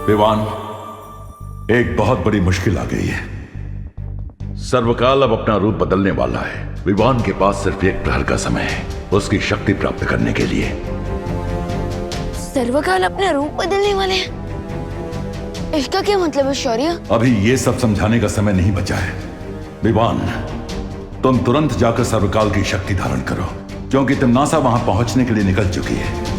विवान, एक बहुत बड़ी मुश्किल आ गई है। सर्वकाल अब अपना रूप बदलने वाला है। विवान के पास सिर्फ एक प्रहर का समय है उसकी शक्ति प्राप्त करने के लिए। सर्वकाल अपना रूप बदलने वाले हैं? इसका क्या मतलब है शौर्य? अभी ये सब समझाने का समय नहीं बचा है। विवान, तुम तुरंत जाकर सर्वकाल की शक्ति धारण करो, क्योंकि तिम्नासा वहां पहुंचने के लिए निकल चुकी है।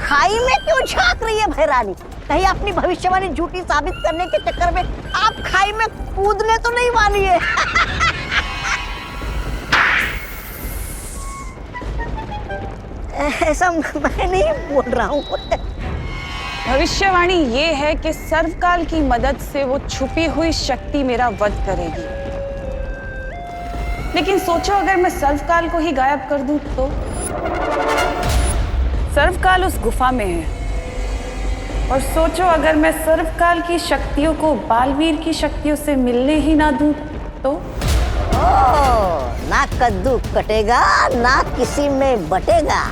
खाई में क्यों झांक रही है भैरानी? कहीं अपनी भविष्यवाणी झूठी साबित करने के चक्कर में आप खाई में कूदने तो नहीं वाली है? ऐसा मैं नहीं बोल रहा हूँ। भविष्यवाणी ये है कि सर्वकाल की मदद से वो छुपी हुई शक्ति मेरा वध करेगी। लेकिन सोचो अगर मैं सर्वकाल को ही गायब कर दूं तो? सर्वकाल उस गुफा में है, और सोचो अगर मैं सर्वकाल की शक्तियों को बालवीर की शक्तियों से मिलने ही ना दूं तो? ना कद्दू कटेगा ना किसी में बटेगा।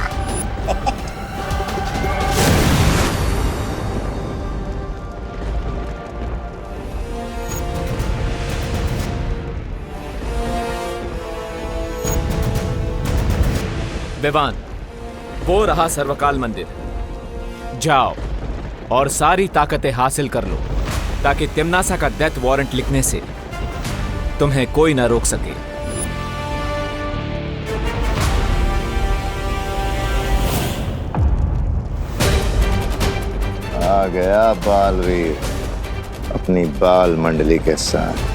विवान, वो रहा सर्वकाल मंदिर। जाओ और सारी ताकतें हासिल कर लो ताकि तिम्नासा का डेथ वारंट लिखने से तुम्हें कोई ना रोक सके। आ गया बालवीर अपनी बाल मंडली के साथ।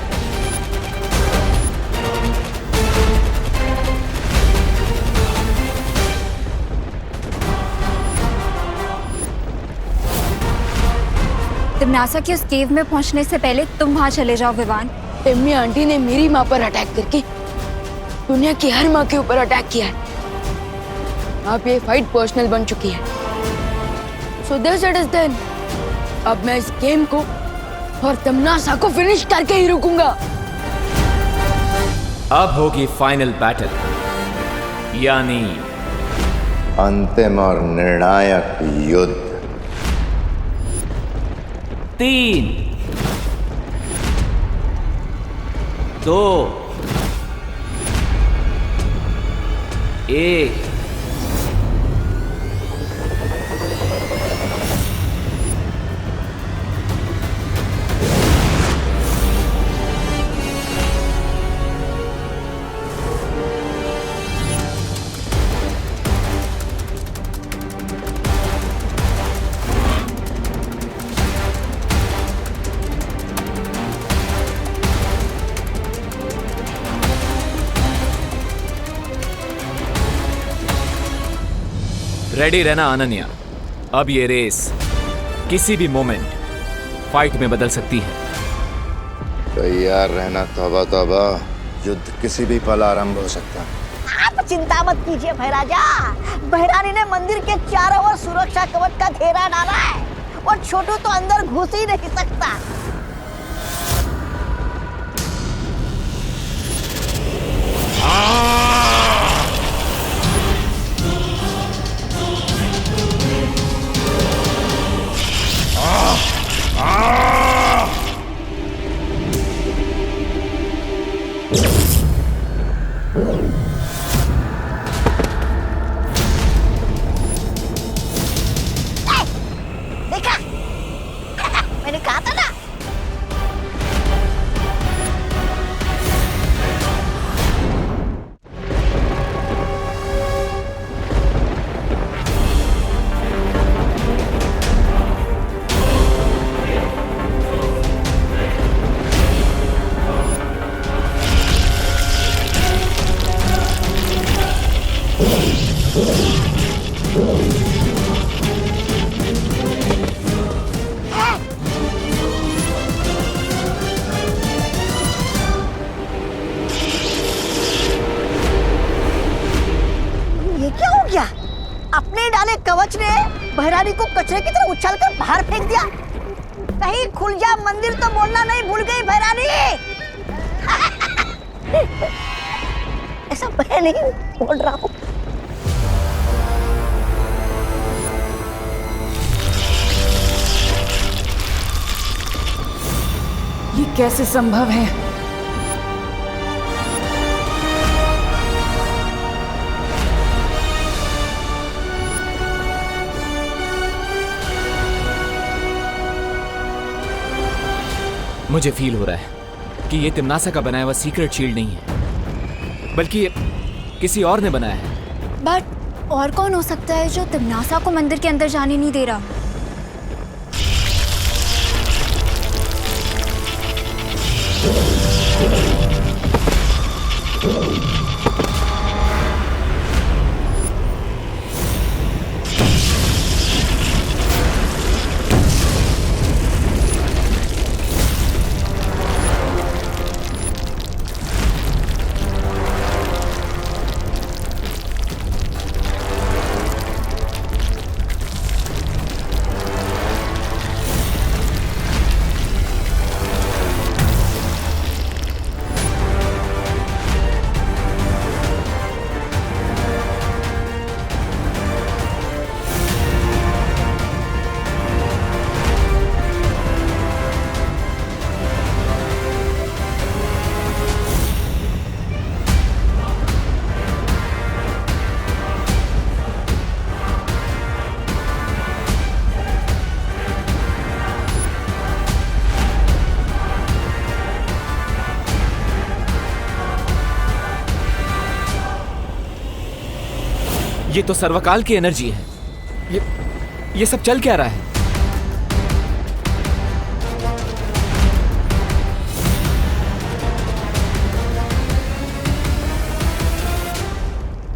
तिम्नासा की उस केव में पहुंचने से पहले तुम वहां चले जाओ विवान। टिम्मी आंटी ने मेरी माँ पर अटैक करके दुनिया की हर माँ के ऊपर अटैक किया है। अब ये फाइट पर्सनल बन चुकी है। So this it is then. अब मैं इस गेम को और तिम्नासा को फिनिश करके ही रुकूंगा। अब होगी फाइनल बैटल, यानी अंतिम और निर्णायक युद्ध। 3, 2, 1। रेडी रहना अनन्या, अब ये रेस किसी भी मोमेंट फाइट में बदल सकती है। तैयार रहना तौबा तौबा, युद्ध किसी भी पल आरंभ हो सकता है। आप चिंता मत कीजिए भैराजा। भैरानी ने मंदिर के चारों ओर सुरक्षा कवच का घेरा डाला है और छोटू तो अंदर घुस ही नहीं सकता। देखा? मैंने कहा था ना। अपने डाले कवच ने भैरानी को कचरे की तरह उछालकर बाहर फेंक दिया। कहीं खुल जा मंदिर तो बोलना नहीं भूल गई भैरानी। ऐसा मैं नहीं बोल रहा हूँ। ये कैसे संभव है? मुझे फील हो रहा है कि ये तिम्नासा का बनाया हुआ सीक्रेट शील्ड नहीं है, बल्कि ये किसी और ने बनाया है। बट और कौन हो सकता है जो तिम्नासा को मंदिर के अंदर जाने नहीं दे रहा? ये तो सर्वकाल की एनर्जी है। ये सब चल क्या रहा है?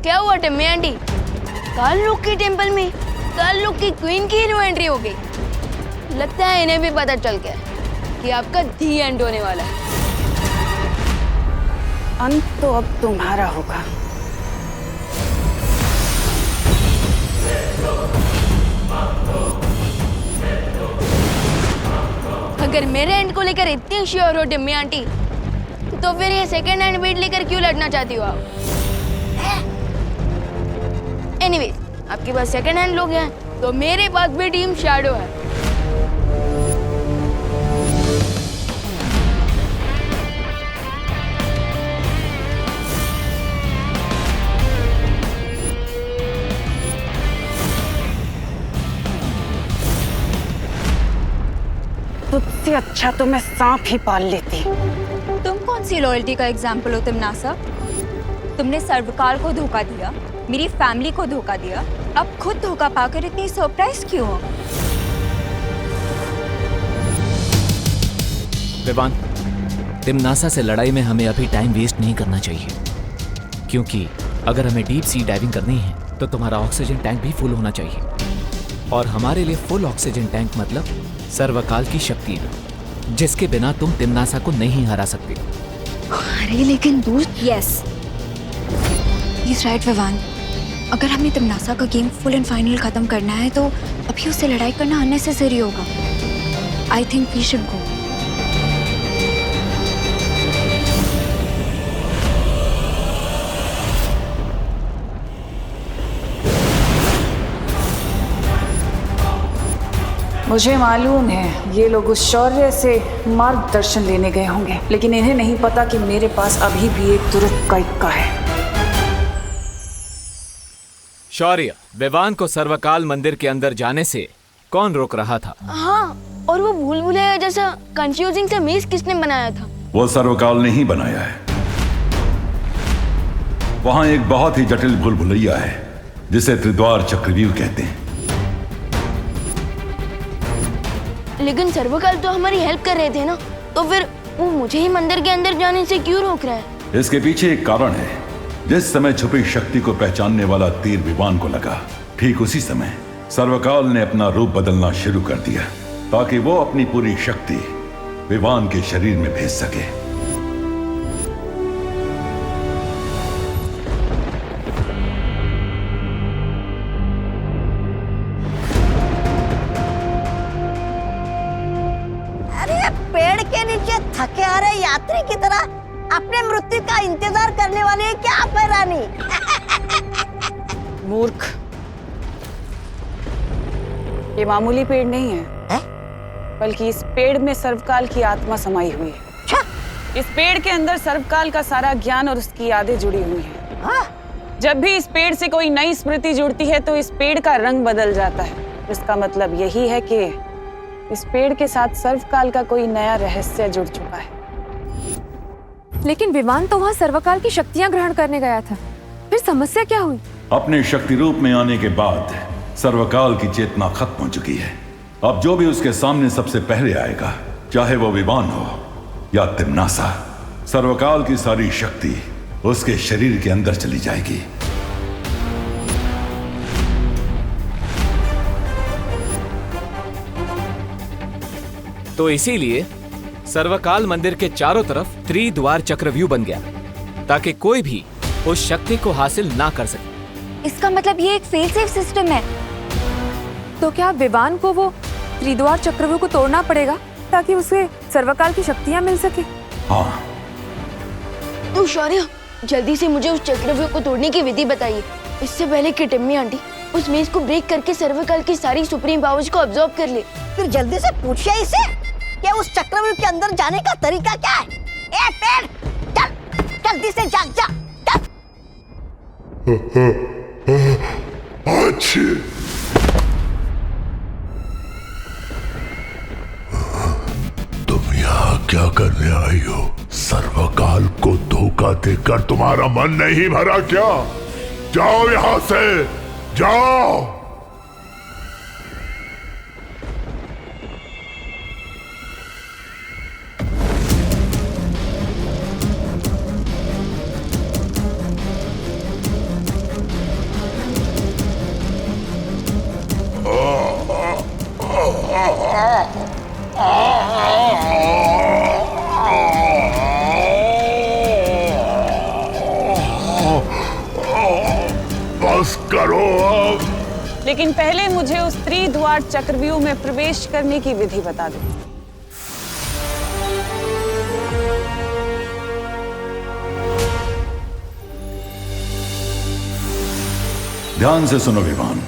क्या हुआ टिम्मी आंटी? काल लोक के टेंपल में काल लोक की क्वीन की न्यू एंट्री हो गई। लगता है इन्हें भी पता चल गया कि आपका दी एंड होने वाला है। अंत तो अब तुम्हारा होगा। अगर मेरे एंड को लेकर इतनी श्योर हो टिम्मी आंटी, तो फिर ये सेकंड हैंड बीट लेकर क्यों लड़ना चाहती हो आप? एनीवेज, आपके पास सेकंड हैंड लोग हैं, तो मेरे पास भी टीम शैडो है। तुझसे अच्छा तो मैं सांप ही पाल लेती। तुम कौन सी लॉयल्टी का एग्जाम्पल हो तिम्नासा? तुमने सर्वकाल को धोखा दिया, मेरी फैमिली को धोखा दिया, अब खुद धोखा पाकर इतनी सरप्राइज क्यों हो? विवान, तिम्नासा से लड़ाई में हमें अभी टाइम वेस्ट नहीं करना चाहिए, क्योंकि अगर हमें डीप सी डाइविंग करनी है तो तुम्हारा ऑक्सीजन टैंक भी फुल होना चाहिए। और हमारे लिए फुल ऑक्सीजन टैंक मतलब सर्वकाल की शक्ति, जिसके बिना तुम तिम्नासा को नहीं हरा सकते। अरे लेकिन दोस्त, यस, इज राइट विवान। अगर हमें तिम्नासा का गेम फुल एंड फाइनल खत्म करना है तो अभी उससे लड़ाई करना अननेसेसरी होगा। I think we should go. मुझे मालूम है ये लोग उस शौर्य से मार्गदर्शन लेने गए होंगे, लेकिन इन्हें नहीं पता कि मेरे पास अभी भी एक तुरंत का इक्का है। शौर्य, विवान को सर्वकाल मंदिर के अंदर जाने से कौन रोक रहा था? हाँ, और वो भूल भुलैया जैसा कंफ्यूजिंग सा मेज किसने बनाया था? वो सर्वकाल ने ही बनाया है। वहां एक बहुत ही जटिल भूल भुलैया है जिसे त्रिद्वार चक्रव्यूह कहते हैं। लेकिन सर्वकाल तो हमारी हेल्प कर रहे थे ना, तो फिर वो मुझे ही मंदिर के अंदर जाने से क्यों रोक रहा है? इसके पीछे एक कारण है। जिस समय छुपी शक्ति को पहचानने वाला तीर विवान को लगा, ठीक उसी समय सर्वकाल ने अपना रूप बदलना शुरू कर दिया ताकि वो अपनी पूरी शक्ति विवान के शरीर में भेज सके। थके हारे यात्री की तरह अपने मृत्यु का इंतजार करने वाली है क्या आप रानी? मूर्ख, ये मामूली पेड़ नहीं है, बल्कि इस पेड़ में सर्वकाल की आत्मा समाई हुई है। इस पेड़ के अंदर सर्वकाल का सारा ज्ञान और उसकी यादें जुड़ी हुई हैं। जब भी इस पेड़ से कोई नई स्मृति जुड़ती है तो इस पेड़ का रंग बदल जाता है। इसका मतलब यही है कि इस पेड़ के साथ सर्वकाल का कोई नया रहस्य जुड़ चुका है। लेकिन विमान तो वहाँ सर्वकाल की शक्तियाँ ग्रहण करने गया था, फिर समस्या क्या हुई? अपने शक्ति रूप में आने के बाद सर्वकाल की चेतना खत्म हो चुकी है। अब जो भी उसके सामने सबसे पहले आएगा, चाहे वो विमान हो या तिम्नासा, सर्वकाल की सारी शक्ति उसके शरीर के अंदर चली जाएगी। तो इसीलिए सर्वकाल मंदिर के चारों तरफ त्रिद्वार चक्रव्यूह बन गया, ताकि कोई भी उस शक्ति को हासिल ना कर सके। इसका मतलब ये एक फेल सेफ सिस्टम है। तो क्या विमान को वो त्रिद्वार चक्रव्यूह को तोड़ना पड़ेगा ताकि उसे सर्वकाल की शक्तियाँ मिल सके? हाँ। तो शौर्य, जल्दी से मुझे उस चक्रव्यूह को तोड़ने की विधि बताइए, इससे पहले कि टिम्मी आंटी उस मेज को ब्रेक करके सर्वकाल की सारी सुप्रीम पावर्स को अब्सॉर्ब कर ले। फिर जल्दी से पूछिए इसे कि उस चक्रव्यूह के अंदर जाने का तरीका क्या है। ए पेड़, चल जल्दी से जा जा चल। अच्छी तुम यहाँ क्या करने आई हो? सर्वकाल को धोखा देकर तुम्हारा मन नहीं भरा क्या? जाओ यहाँ से, जाओ। बस करो अब। लेकिन पहले मुझे उस त्रिद्वार चक्रव्यूह में प्रवेश करने की विधि बता दो। ध्यान से सुनो विमान,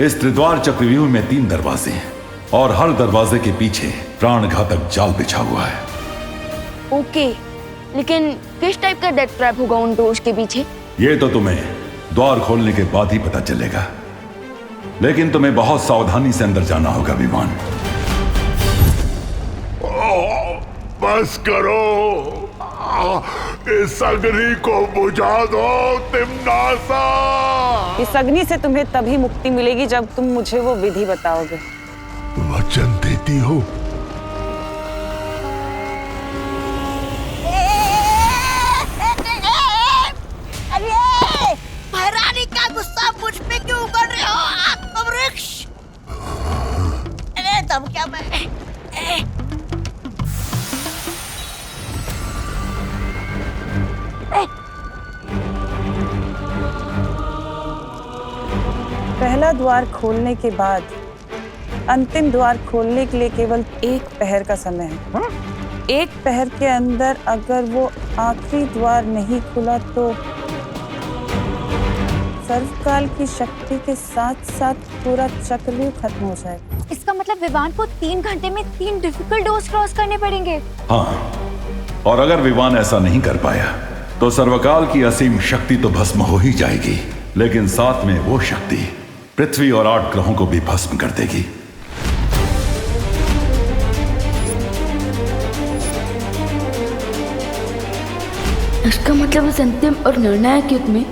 इस त्रिद्वार चक्रव्यूह में 3 दरवाजे हैं और हर दरवाजे के पीछे प्राणघातक जाल बिछा हुआ है। ओके, लेकिन किस टाइप का डेथ ट्रैप होगा उन डोर्स के पीछे? ये तो तुम्हें द्वार खोलने के बाद ही पता चलेगा, लेकिन तुम्हें बहुत सावधानी से अंदर जाना होगा विमान। बस करो, इस अग्नि को बुझा दो तिम्नासा। इस अग्नि से तुम्हें तभी मुक्ति मिलेगी जब तुम मुझे वो विधि बताओगे। वचन देती हो? अरे महारानी का गुस्सा मुझ पे क्यों उगल रहे हो आत्मवृक्ष? अरे तब क्या मैं पहला द्वार खोलने के बाद अंतिम द्वार खोलने के लिए केवल 1 पहर का समय है। 1 पहर के अंदर अगर वो आखिरी द्वार नहीं खुला तो सर्वकाल की शक्ति के साथ साथ पूरा चक्रव्यूह खत्म हो जाएगा। इसका मतलब विमान को 3 घंटे में 3 डिफिकल्ट डोर्स क्रॉस करने पड़ेंगे। हाँ, और अगर विमान ऐसा नहीं कर पाया तो सर्वकाल की असीम शक्ति तो भस्म हो ही जाएगी, लेकिन साथ में वो शक्ति पृथ्वी और 8 ग्रहों को भी भस्म कर देगी। इसका मतलब इस अंतिम और निर्णायक युद्ध में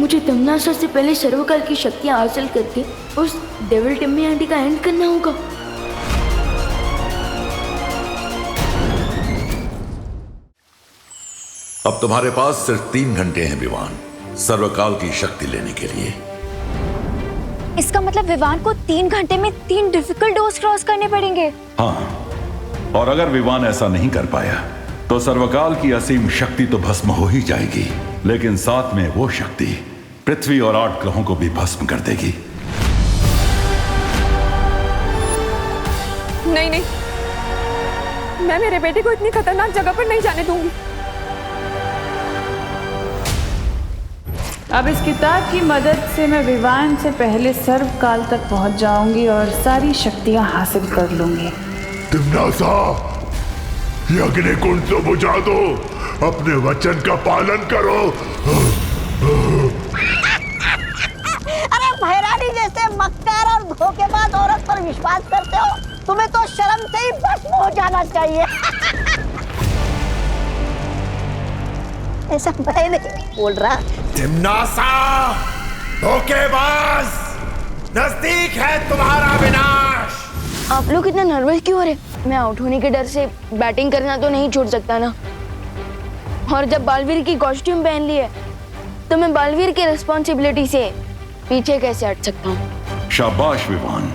मुझे तिम्नासा से पहले सर्वकाल की शक्तियां हासिल करके उस डेविल टिम्मी आंटी का एंड करना होगा। अब तुम्हारे पास सिर्फ 3 घंटे हैं विमान, सर्वकाल की शक्ति लेने के लिए। इसका मतलब विमान को 3 घंटे में 3 डिफिकल्ट डोर्स क्रॉस करने पड़ेंगे। हाँ, और अगर विमान ऐसा नहीं कर पाया तो सर्वकाल की असीम शक्ति तो भस्म हो ही जाएगी, लेकिन साथ में वो शक्ति पृथ्वी और 8 ग्रहों को भी भस्म कर देगी। नहीं नहीं, मैं मेरे बेटे को इतनी खतरनाक जगह पर नहीं जाने दूंगी। अब इस किताब की मदद से मैं विवान से पहले सर्वकाल तक पहुंच जाऊंगी और सारी शक्तियां हासिल कर लूंगी। तिम्नासा, ये अग्निकुंड तो बुझा दो, अपने वचन का पालन करो। अरे भैरानी जैसे मक्कार और धोखेबाज औरत पर विश्वास करते हो? तुम्हें तो शर्म से ही भस्म हो जाना चाहिए। ऐसा मैं नहीं बोल रहा। तिम्नासा, धोखेबाज, नजदीक है तुम्हारा विनाश। आप लोग इतना नर्वस क्यों हो रहे? मैं आउट होने के डर से बैटिंग करना तो नहीं छोड़ सकता ना। और जब बालवीर की कॉस्ट्यूम पहन ली है तो मैं बालवीर की रिस्पॉन्सिबिलिटी से पीछे कैसे हट सकता हूँ? शाबाश विवान।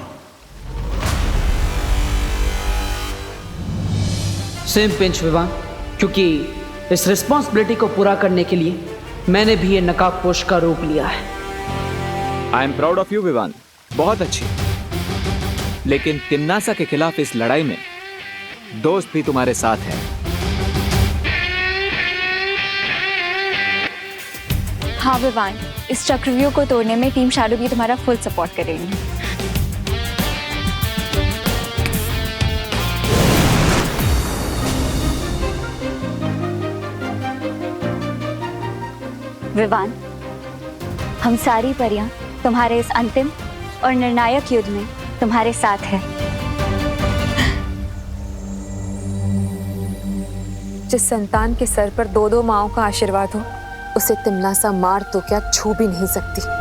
सेम पिंच विवान, क्योंकि इस रिस्पॉन्सिबिलिटी को पूरा करने के लिए मैंने भी ये नकाबपोश का रूप लिया है। I am proud of you Vivaan, बहुत अच्छी। लेकिन तिम्नासा के खिलाफ इस लड़ाई में दोस्त भी तुम्हारे साथ है। हाँ विवान, इस चक्रव्यूह को तोड़ने में टीम शैडो भी तुम्हारा फुल सपोर्ट करेगी। विवान, हम सारी परियां तुम्हारे इस अंतिम और निर्णायक युद्ध में तुम्हारे साथ है। जिस संतान के सर पर दो दो माओं का आशीर्वाद हो, उसे तिम्नासा मार तो क्या छू भी नहीं सकती।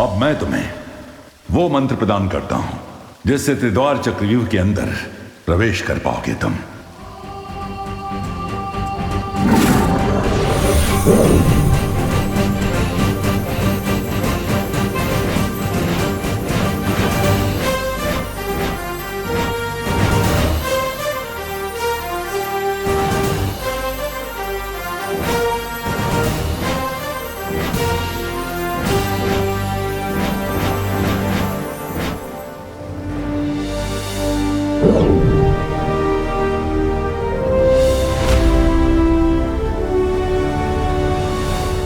अब मैं तुम्हें वो मंत्र प्रदान करता हूं जिससे त्रिद्वार चक्रव्यूह के अंदर प्रवेश कर पाओगे तुम।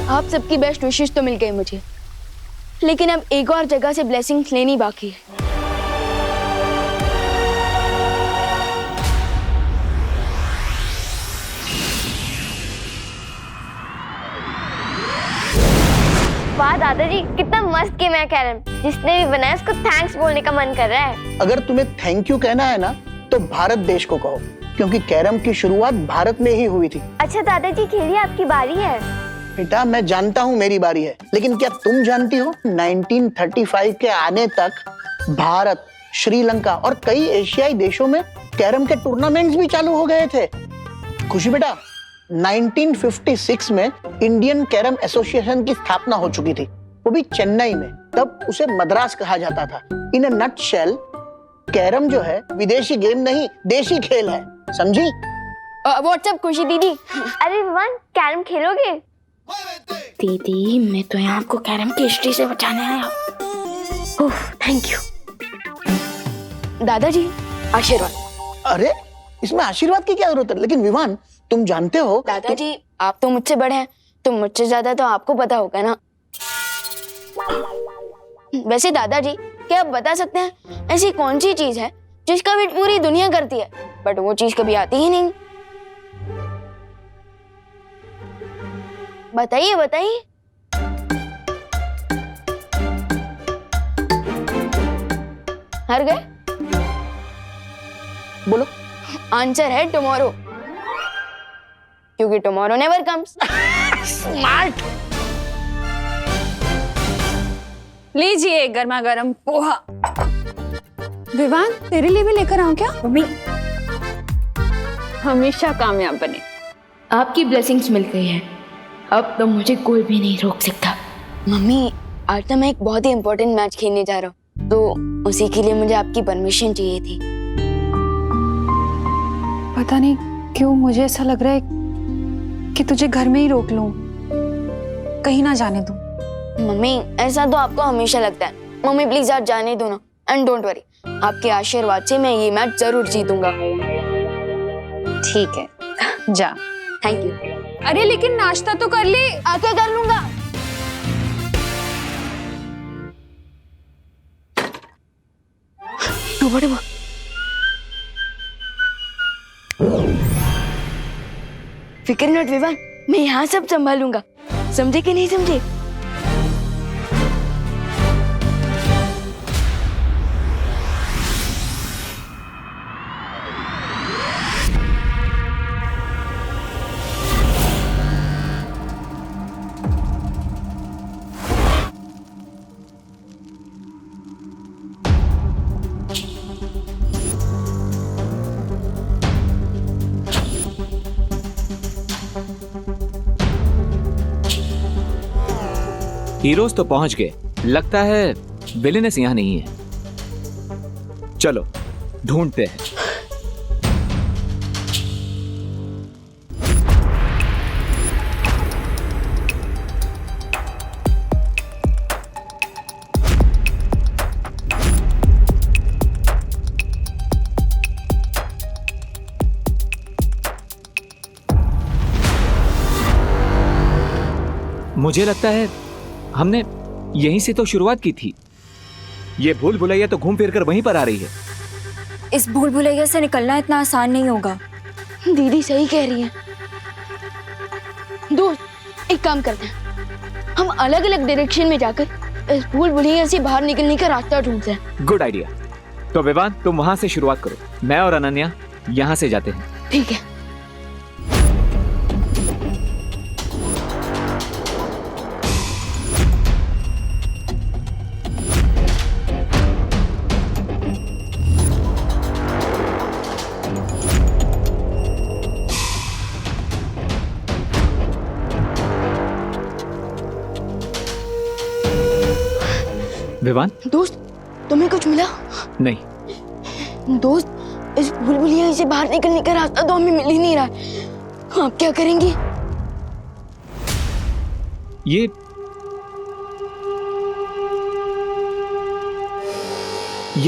आप सबकी बेस्ट विशेष तो मिल गई मुझे, लेकिन अब एक और जगह से ब्लेसिंग्स लेनी बाकी है। वाह दादाजी, कितना मस्त गेम है कैरम। जिसने भी बनाया उसको थैंक्स बोलने का मन कर रहा है। अगर तुम्हें थैंक यू कहना है ना तो भारत देश को कहो, क्योंकि कैरम की शुरुआत भारत में ही हुई थी। अच्छा दादाजी, खेलिए, आपकी बारी है। बेटा मैं जानता हूँ मेरी बारी है, लेकिन क्या तुम जानती हो 1935 के आने तक भारत, श्रीलंका और कई एशियाई देशों में कैरम के टूर्नामेंट्स भी चालू हो गए थे। खुशी बेटा, 1956 में इंडियन कैरम एसोसिएशन की स्थापना हो चुकी थी, वो भी चेन्नई में। तब उसे मद्रास कहा जाता था। इन अ नटशेल, कैरम जो है विदेशी गेम नहीं, देशी खेल है, समझी? व्हाट्सएप खुशी दीदी। अरे विवान, कैरम खेलोगे? दीदी मैं तो यहाँ आपको कैरम की हिस्ट्री से बचाने आया। थैंक यू दादाजी, आशीर्वाद। अरे इसमें आशीर्वाद की क्या जरूरत है? लेकिन विवान तुम जानते हो दादाजी, आप तो मुझसे बड़े हैं, तो मुझसे ज्यादा तो आपको पता होगा ना। वैसे दादाजी, क्या आप बता सकते हैं ऐसी कौन सी चीज है जिसका वेट पूरी दुनिया करती है बट वो चीज कभी आती ही नहीं? बताइए बताइए। हार गए? बोलो। आंसर है टुमारो, क्योंकि टुमारो नेवर कम्स। स्मार्ट। लीजिए गर्मा गर्म पोहा। विवान, तेरे लिए भी लेकर आऊं क्या? मम्मी, हमेशा कामयाब बने। आपकी ब्लेसिंग्स मिल गई है, अब तो मुझे कोई भी नहीं रोक सकता। मम्मी, आज तो मैं एक बहुत ही इम्पोर्टेंट मैच खेलने जा रहा हूँ, तो उसी के लिए मुझे आपकी परमिशन चाहिए थी। पता नहीं क्यों मुझे ऐसा लग रहा है कि तुझे घर में ही रोक लूं, कहीं ना जाने दूं। मम्मी ऐसा तो आपको हमेशा लगता है। मम्मी प्लीज आप जाने दो ना, एंड डोंट वरी, आपके आशीर्वाद से मैं ये मैच जरूर जीतूंगा। ठीक है, जा। Thank you. अरे लेकिन नाश्ता तो कर ले। आके कर लूंगा। फिक्र नॉट विवान, मैं यहाँ सब संभालूंगा। समझे कि नहीं समझे? हीरोज तो पहुंच गए, लगता है विलेनेस यहां नहीं है। चलो ढूंढते हैं। मुझे लगता है हमने यहीं से तो शुरुआत की थी। ये भूल भुलैया तो घूम फिर कर वहीं पर आ रही है। इस भूल भुलैया से निकलना इतना आसान नहीं होगा। दीदी सही कह रही है। दोस्त एक काम करते हैं, हम अलग अलग डायरेक्शन में जाकर इस भूल भुलैया से बाहर निकलने का रास्ता ढूंढते हैं। Good idea. तो विवान तुम वहां से शुरुआत करो, मैं और अनन्या यहां से जाते हैं। ठीक है। विवान दोस्त तुम्हें कुछ मिला? नहीं दोस्त, इस भूल भुलैया से बाहर निकलने का रास्ता तो हमें मिल ही नहीं रहा है। आप क्या करेंगे? ये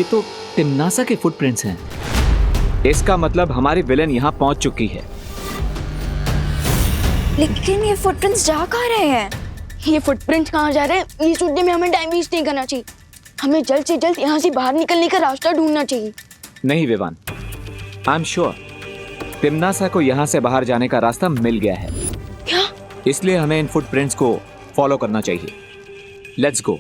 तो तिम्नासा के फुटप्रिंट्स हैं। इसका मतलब हमारी विलेन यहाँ पहुंच चुकी है। लेकिन ये फुटप्रिंट्स जा कहाँ रहे हैं? ये फुटप्रिंट्स कहाँ जा रहे हैं ये सोचने में हमें टाइम वेस्ट नहीं करना चाहिए। हमें जल्द से जल्द यहाँ से बाहर निकलने का रास्ता ढूंढना चाहिए। नहीं विवान, आई एम श्योर तिम्नासा को यहाँ से बाहर जाने का रास्ता मिल गया है। क्या? इसलिए हमें इन फुटप्रिंट्स को फॉलो करना चाहिए। Let's go.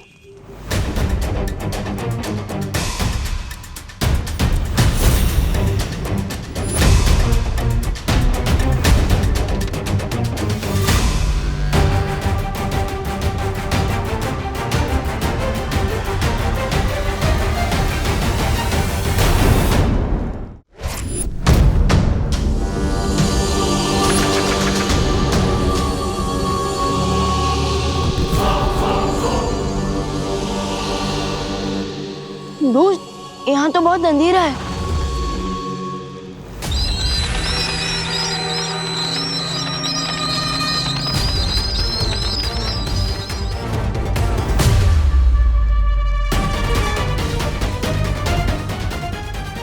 दोस्त यहाँ तो बहुत अंधेरा है।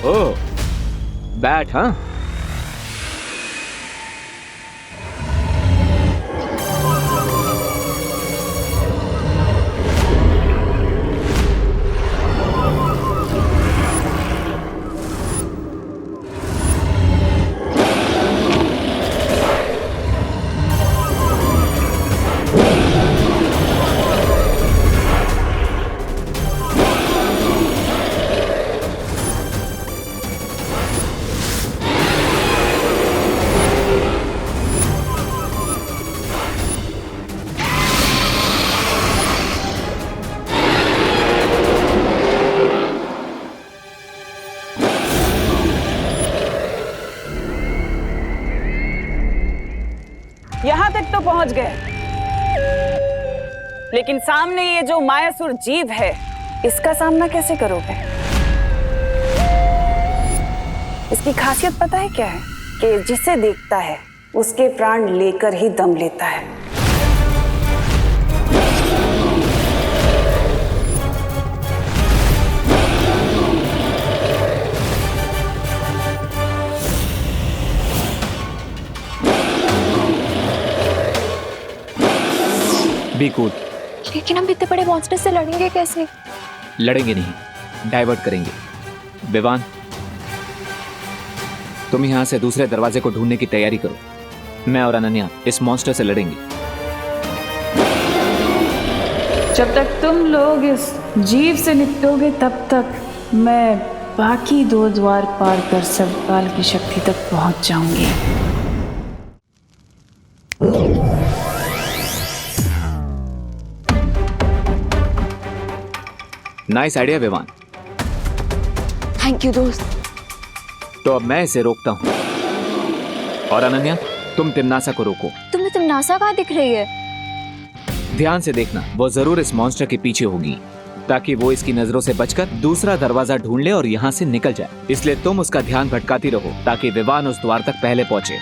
ओह, बैट हाँ? यहाँ तक तो पहुंच गए, लेकिन सामने ये जो मायासुर जीव है, इसका सामना कैसे करोगे? इसकी खासियत पता है क्या है? कि जिसे देखता है उसके प्राण लेकर ही दम लेता है। Be cool. लेकिन हम इतने बड़े मॉन्स्टर से लड़ेंगे कैसे? लड़ेंगे नहीं, डाइवर्ट करेंगे। विवान, तुम यहां से दूसरे दरवाजे को ढूंढने की तैयारी करो। मैं और अनन्या इस मॉन्स्टर से लड़ेंगे। जब तक तुम लोग इस जीव से निपटोगे तब तक मैं बाकी 2 द्वार पार कर सर्वकाल की शक्ति तक पहुंच जाऊंगी। Nice idea Vivaan. Thank you दोस्त। तो अब मैं इसे रोकता हूं और अनन्या तुम तिमनासा को रोको। तुम्हें तिमनासा कहाँ दिख रही है? ध्यान से देखना, वो जरूर इस मॉन्स्टर के पीछे होगी ताकि वो इसकी नजरों से बचकर दूसरा दरवाजा ढूंढ ले और यहाँ से निकल जाए। इसलिए तुम उसका ध्यान भटकाती रहो ताकि विवान उस द्वार तक पहले पहुंचे।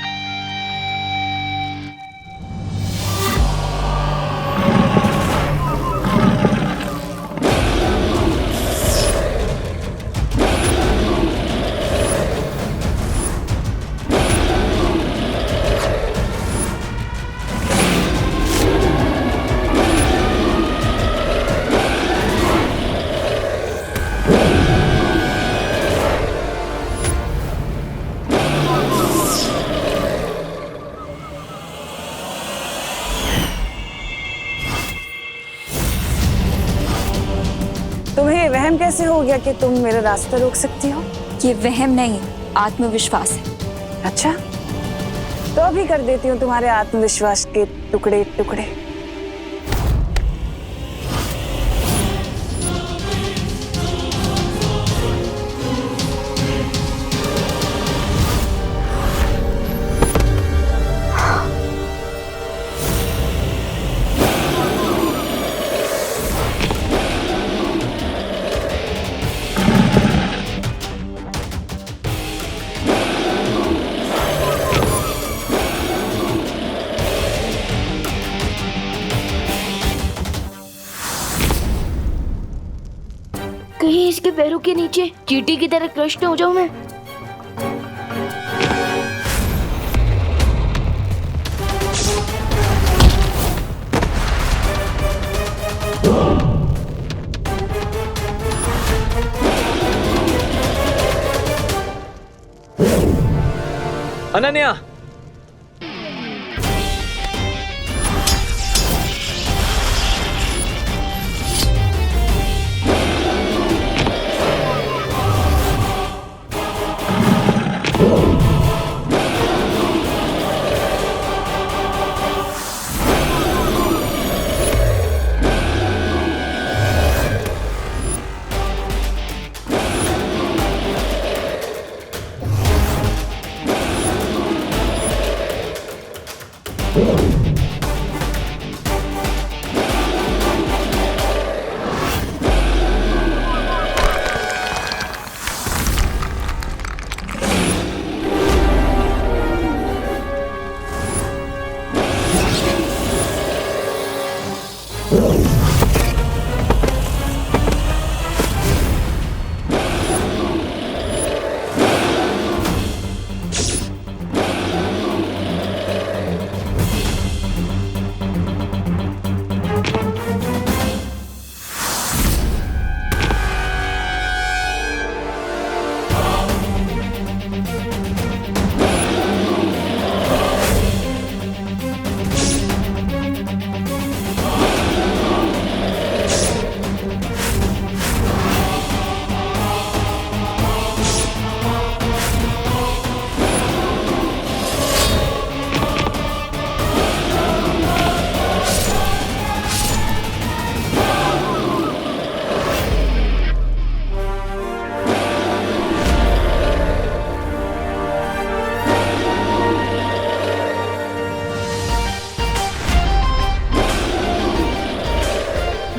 तुम्हें वहम कैसे हो गया कि तुम मेरा रास्ता रोक सकती हो? ये वहम नहीं, आत्मविश्वास है। अच्छा, तो अभी कर देती हूँ तुम्हारे आत्मविश्वास के टुकड़े टुकड़े। कहीं इसके पैरों के नीचे चींटी की तरह क्रश न हो जाऊं मैं। अनन्या,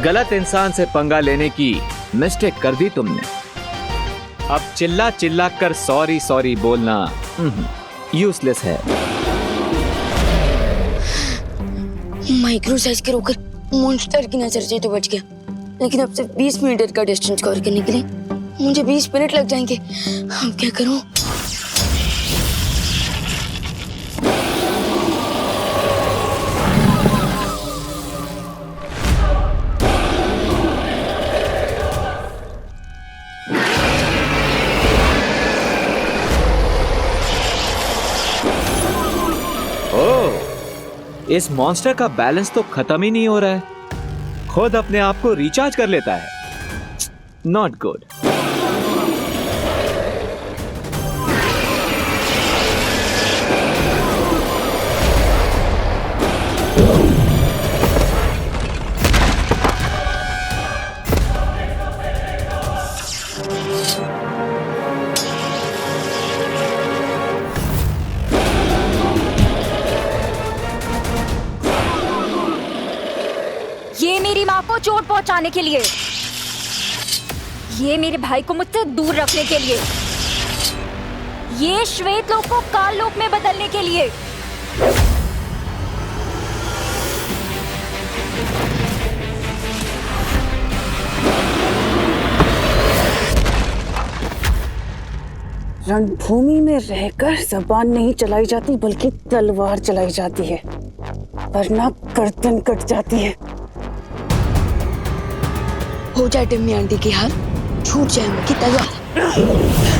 गलत इंसान से पंगा लेने की मिस्टेक कर दी तुमने। अब चिल्ला चिल्ला कर सॉरी सॉरी बोलना यूजलेस है। माइक्रो साइज के रोकर मॉन्स्टर की नजर से तो बच गया, लेकिन अब सिर्फ 20 मीटर का डिस्टेंस कवर करने के लिए मुझे 20 मिनट लग जाएंगे। अब क्या करूं? इस मॉन्स्टर का बैलेंस तो खत्म ही नहीं हो रहा है, खुद अपने आप को रिचार्ज कर लेता है। Not good. ये मेरी माँ को चोट पहुंचाने के लिए, ये मेरे भाई को मुझसे दूर रखने के लिए, ये श्वेत लोक को काल लोक में बदलने के लिए। रणभूमि में रहकर जबान नहीं चलाई जाती बल्कि तलवार चलाई जाती है, वरना गर्दन कट जाती है। हो जाए टिम्मी आंटी की हार, छूट जाए उनकी तलवार।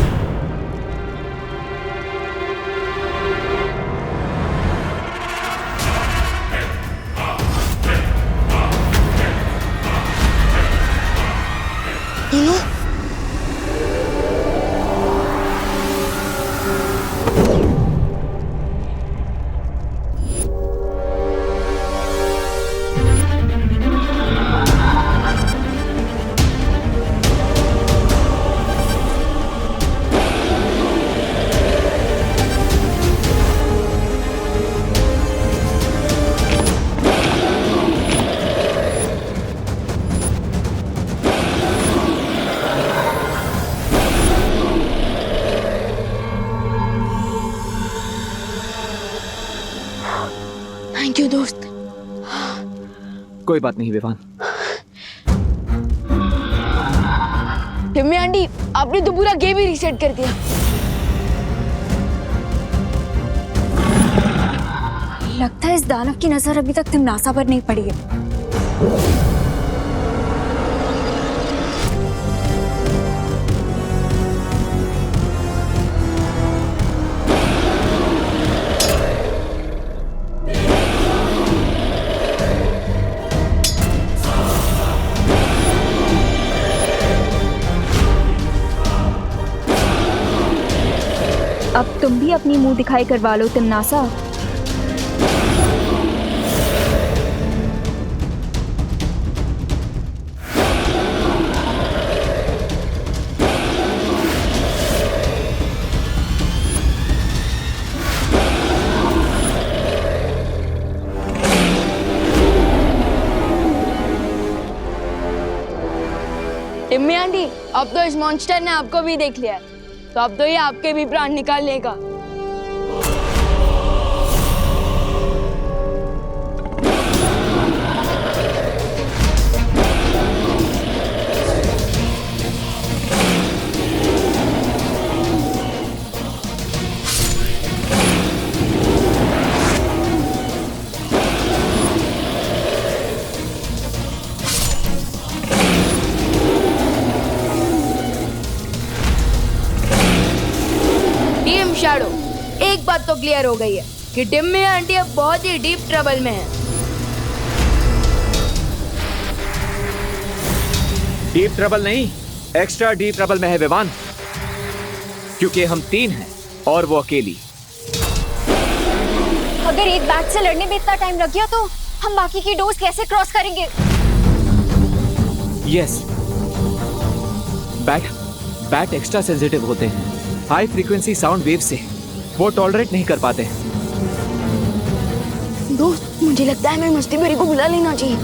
थैंक यू दोस्त। कोई बात नहीं विवान। टिम्मी आंटी, आपने तो पूरा गेम ही रीसेट कर दिया। लगता है इस दानव की नजर अभी तक तिमनासा पर नहीं पड़ी है। अब तुम भी अपनी मुंह दिखाई करवा लो तिमनासा। टिम्मी आंटी, अब तो इस मॉन्स्टर ने आपको भी देख लिया है, तो अब तो ये आपके भी प्राण निकाल लेगा। शैडो, एक बात तो क्लियर हो गई है कि टिम्मी आंटी अब बहुत ही डीप ट्रबल में है। डीप ट्रबल नहीं, एक्स्ट्रा डीप ट्रबल में है विवान, क्योंकि हम 3 हैं और वो अकेली। अगर एक बैट से लड़ने में इतना टाइम लग गया तो हम बाकी की डोज कैसे क्रॉस करेंगे? यस, बैट एक्स्ट्रा सेंसिटिव होते हैं, हाई फ्रीक्वेंसी साउंड वेव से वो टॉलरेट नहीं कर पाते। दोस्त, मुझे लगता है हमें मस्ती भरी को बुला लेना चाहिए।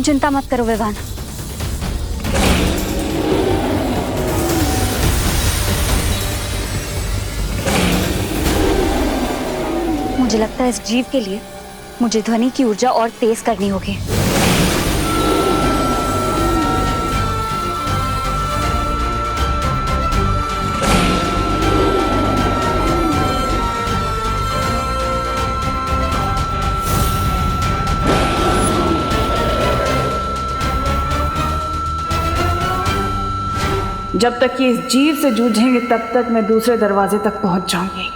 तुम चिंता मत करो विवान। मुझे लगता है इस जीव के लिए मुझे ध्वनि की ऊर्जा और तेज करनी होगी। जब तक ये इस जीव से जूझेंगे तब तक मैं दूसरे दरवाजे तक पहुंच जाऊंगी।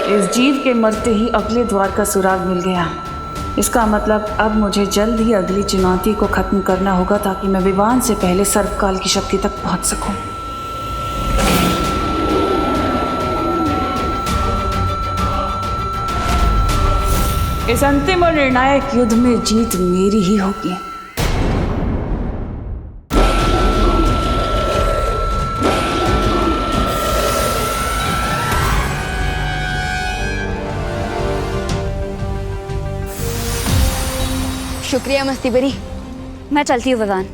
इस जीव के मरते ही अगले द्वार का सुराग मिल गया। इसका मतलब अब मुझे जल्द ही अगली चुनौती को खत्म करना होगा ताकि मैं विवान से पहले सर्वकाल की शक्ति तक पहुंच सकूं। इस अंतिम और निर्णायक युद्ध में जीत मेरी ही होगी। शुक्रिया मस्ती बरी। मैं चलती हूँ विवान।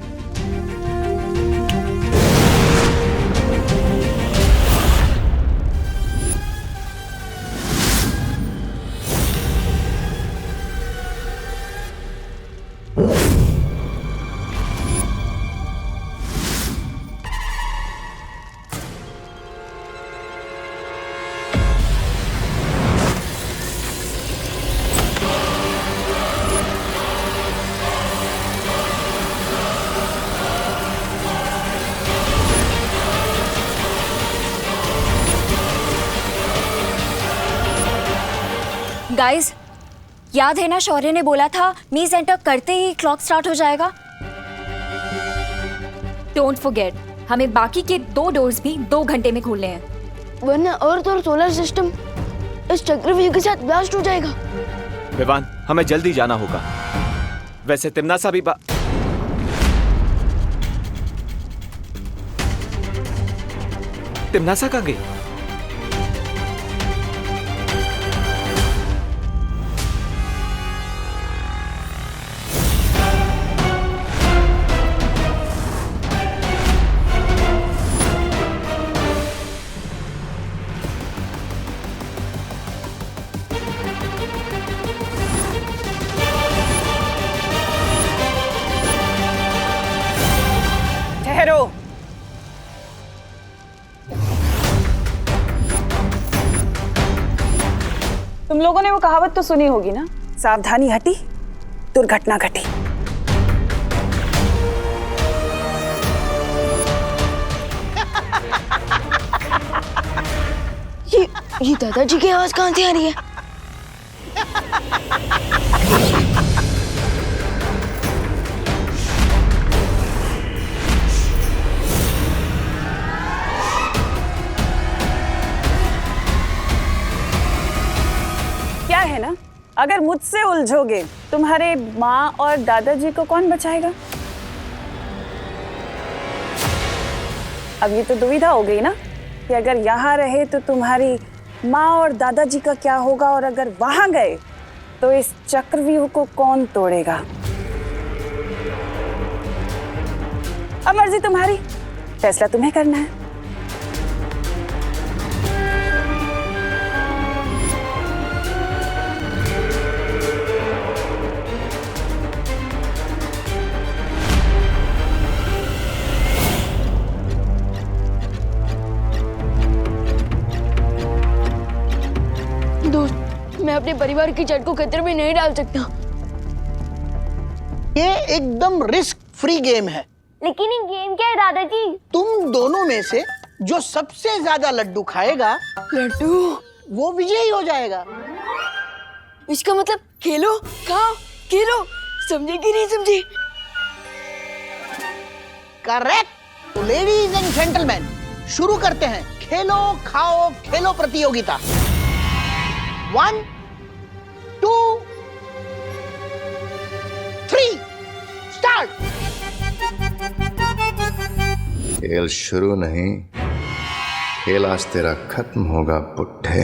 गाइस, याद है ना शौर्य ने बोला था मीज एंटर करते ही क्लॉक स्टार्ट हो जाएगा। डोंट फॉरगेट, हमें बाकी के 2 डोर्स भी 2 घंटे में खोलने हैं, वरना अर्थ और सोलर सिस्टम इस चक्रव्यूह के साथ ब्लास्ट हो जाएगा। विवान, हमें जल्दी जाना होगा। वैसे तिमनासा भी तिमनासा कहाँ गई? ठहरो। तुम लोगों ने वो कहावत तो सुनी होगी ना, सावधानी हटी दुर्घटना घटी। ये दादाजी की आवाज कहाँ से आ रही है? क्या है ना, अगर मुझसे उलझोगे तुम्हारे माँ और दादाजी को कौन बचाएगा? अब ये तो दुविधा हो गई ना कि अगर यहाँ रहे तो तुम्हारी माँ और दादाजी का क्या होगा, और अगर वहां गए तो इस चक्रव्यूह को कौन तोड़ेगा? अब मर्जी तुम्हारी, फैसला तुम्हें करना है। मैं अपने परिवार की चट को खतरे में नहीं डाल सकता। ये एकदम रिस्क फ्री गेम है। लेकिन ये गेम क्या है दादाजी? तुम दोनों में से जो सबसे ज्यादा लड्डू खाएगा, वो विजयी हो जाएगा। इसका मतलब खेलो, खाओ, खेलो, समझे कि नहीं समझे? करेक्ट। तो लेडीज एंड जेंटलमैन, शुरू करते हैं खेलो खाओ खेलो प्रतियोगिता। 1 2 3 स्टार्ट। खेल शुरू नहीं, खेल आज तेरा खत्म होगा पुट्ठे।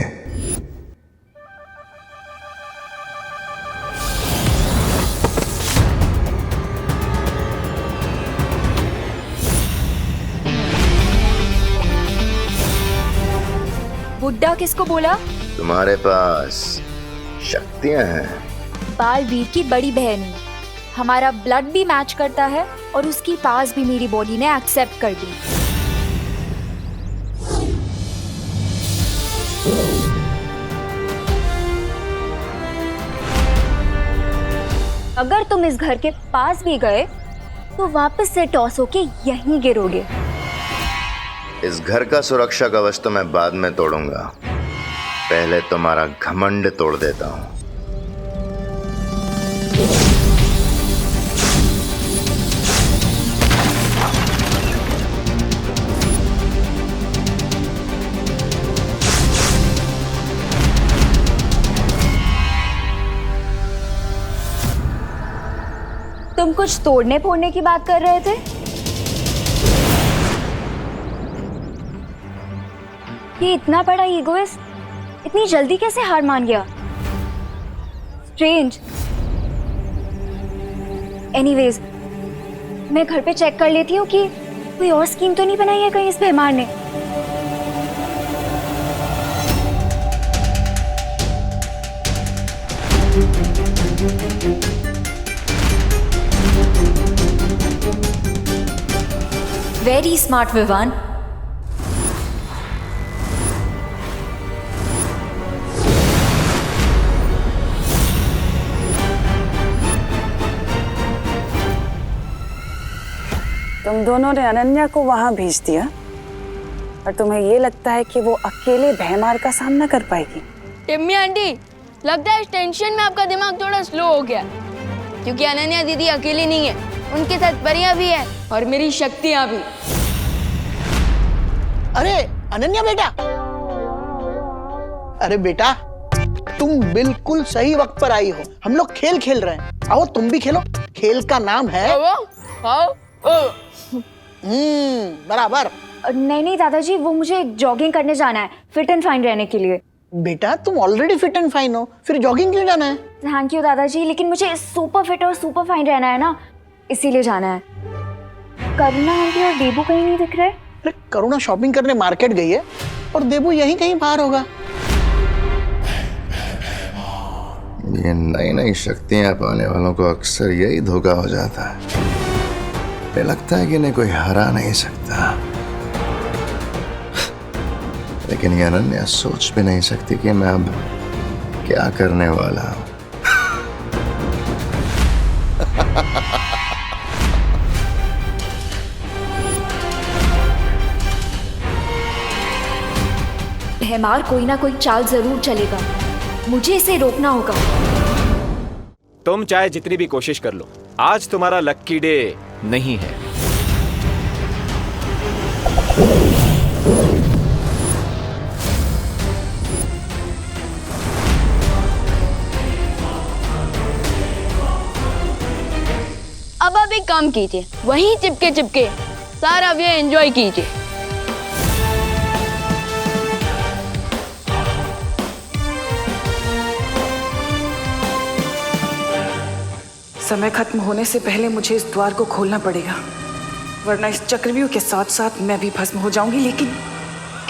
बुड्ढा किसको बोला? तुम्हारे पास शक्तियां हैं। बालवीर की बड़ी बहन है। हमारा ब्लड भी मैच करता है और उसकी पास भी मेरी बॉडी ने एक्सेप्ट कर दी। अगर तुम इस घर के पास भी गए तो वापस से टॉस होके यहीं गिरोगे। इस घर का सुरक्षा कवच तो मैं बाद में तोड़ूंगा, पहले तुम्हारा घमंड तोड़ देता हूं। तुम कुछ तोड़ने फोड़ने की बात कर रहे थे? ये इतना बड़ा ईगोइस्ट इतनी जल्दी कैसे हार मान गया? स्ट्रेंज। एनीवेज, मैं घर पे चेक कर लेती हूँ कि कोई और स्कीम तो नहीं बनाई है कहीं इस बेमार ने। Very smart Vivaan. तुम दोनों ने अनन्या को वहां भेज दिया और तुम्हें ये लगता है कि वो अकेले भयमार का सामना कर पाएगी? टिम्मी आंटी, लगता है इस टेंशन में आपका दिमाग थोड़ा स्लो हो गया, क्योंकि अनन्या दीदी अकेली नहीं है, उनके साथ परियां भी है और मेरी शक्तियां भी। अरे अनन्या बेटा, अरे बेटा तुम बिल्कुल सही वक्त पर आई हो। हम लोग खेल खेल रहे हैं, आओ तुम भी खेलो। खेल का नाम है बराबर। नहीं दादाजी, वो मुझे जॉगिंग करने जाना है फिट एंड फाइन रहने के लिए। बेटा तुम ऑलरेडी फिट एंड फाइन हो, फिर जॉगिंग क्यों जाना है? थैंक यू दादाजी, लेकिन मुझे सुपर फिट और सुपर फाइन रहना है ना, इसीलिए जाना है। करुणा आंटी और देबू कहीं नहीं दिख रहे। अरे करुणा शॉपिंग करने मार्केट गई है और देबू यहीं कहीं बाहर होगा। ये नई नई शक्तियां पाने वालों को अक्सर यही धोखा हो जाता है। लगता है कि इन्हें कोई हरा नहीं सकता, लेकिन ये अनन्या सोच भी नहीं सकती कि मैं अब क्या करने वाला हूं। भयमार कोई ना कोई चाल जरूर चलेगा, मुझे इसे रोकना होगा। तुम चाहे जितनी भी कोशिश कर लो, आज तुम्हारा लक्की डे नहीं है। अब आप एक काम कीजिए, वहीं चिपके चिपके सारा ये एंजॉय कीजिए। समय खत्म होने से पहले मुझे इस द्वार को खोलना पड़ेगा, वरना इस चक्रव्यूह के साथ साथ मैं भी भस्म हो जाऊंगी। लेकिन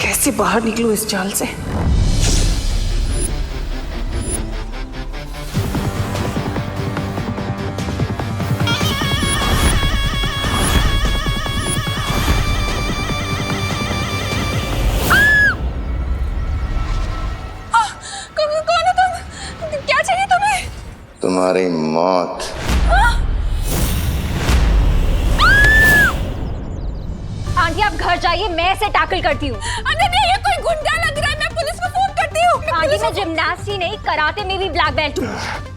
कैसे बाहर निकलूं इस जाल से? कौन हो तुम? क्या चाहिए तुम्हें? तुम्हारी मौत। आंटी आप घर जाइए, मैं इसे टैकल करती हूँ। अनन्या ये कोई गुंडा लग रहा है, मैं पुलिस को फोन करती हूँ। आंटी मैं जिम्नास्ट ही नहीं, कराटे में भी ब्लैक बेल्ट हूँ।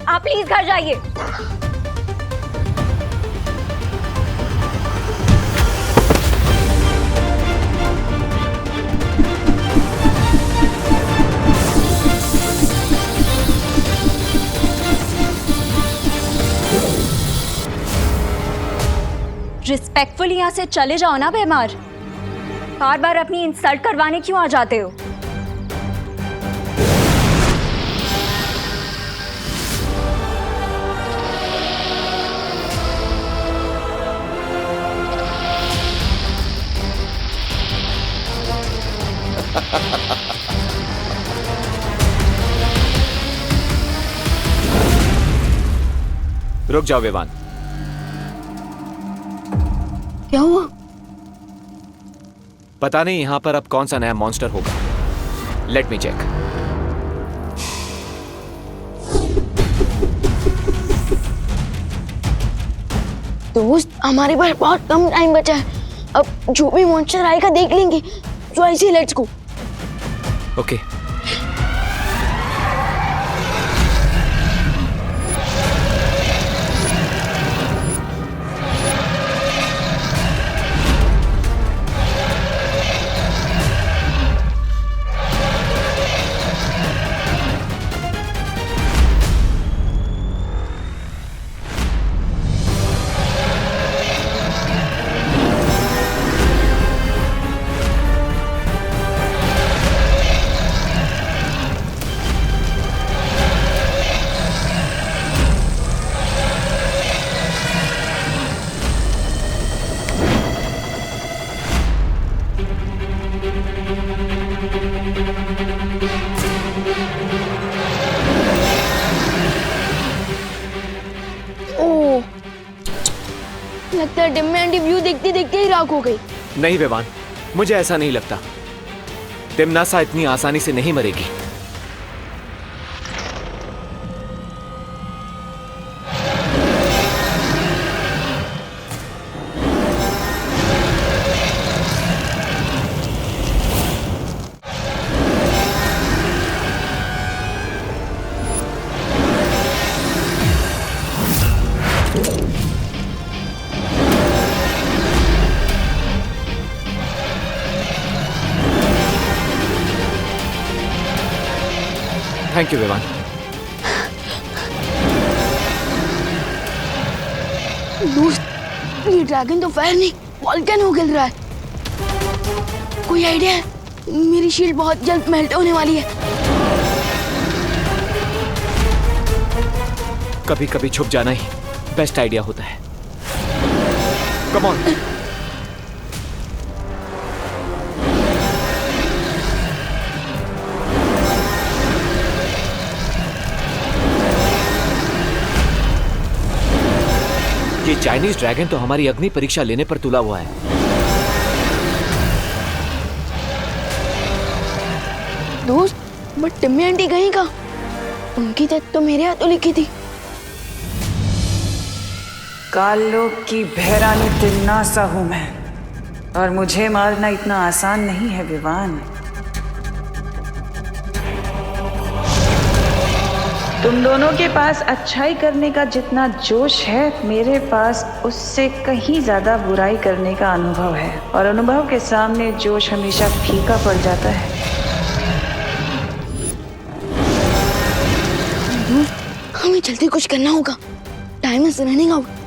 आप प्लीज घर जाइए। रिस्पेक्टफुल यहाँ से चले जाओ ना बेमार। बार बार अपनी इंसल्ट करवाने क्यों आ जाते हो? रुक जाओ विवान। क्या हुआ? पता नहीं यहां पर अब कौन सा नया मॉन्स्टर होगा। Let me check. दोस्त हमारे पास बहुत कम टाइम बचा है, अब जो भी मॉन्स्टर आएगा देख लेंगे। सो ऐसे लेट्स गो। ओके। लगता है डिम्मी आंटी व्यू देखते देखते ही राख हो गई। नहीं विवान, मुझे ऐसा नहीं लगता। तिमनासा इतनी आसानी से नहीं मरेगी। Thank you Vivaan. दोस्त, ये ड्रैगन तो फायर नहीं वॉल्केनो गिर रहा है। कोई आइडिया है? मेरी शील्ड बहुत जल्द मेल्ट होने वाली है। कभी कभी छुप जाना ही बेस्ट आइडिया होता है। Come on. ये चाइनीज ड्रैगन तो हमारी अग्नि परीक्षा लेने पर तुला हुआ है। दोस्त, बट टिम्मी आंटी कहीं का? उनकी डेथ तो मेरे हाथों लिखी थी। काललोक की भैरानी तिमनासा हूं मैं, और मुझे मारना इतना आसान नहीं है विवान। तुम दोनों के पास अच्छाई करने का जितना जोश है, मेरे पास उससे कहीं ज्यादा बुराई करने का अनुभव है, और अनुभव के सामने जोश हमेशा फीका पड़ जाता है। हमें जल्दी कुछ करना होगा। Time is running out.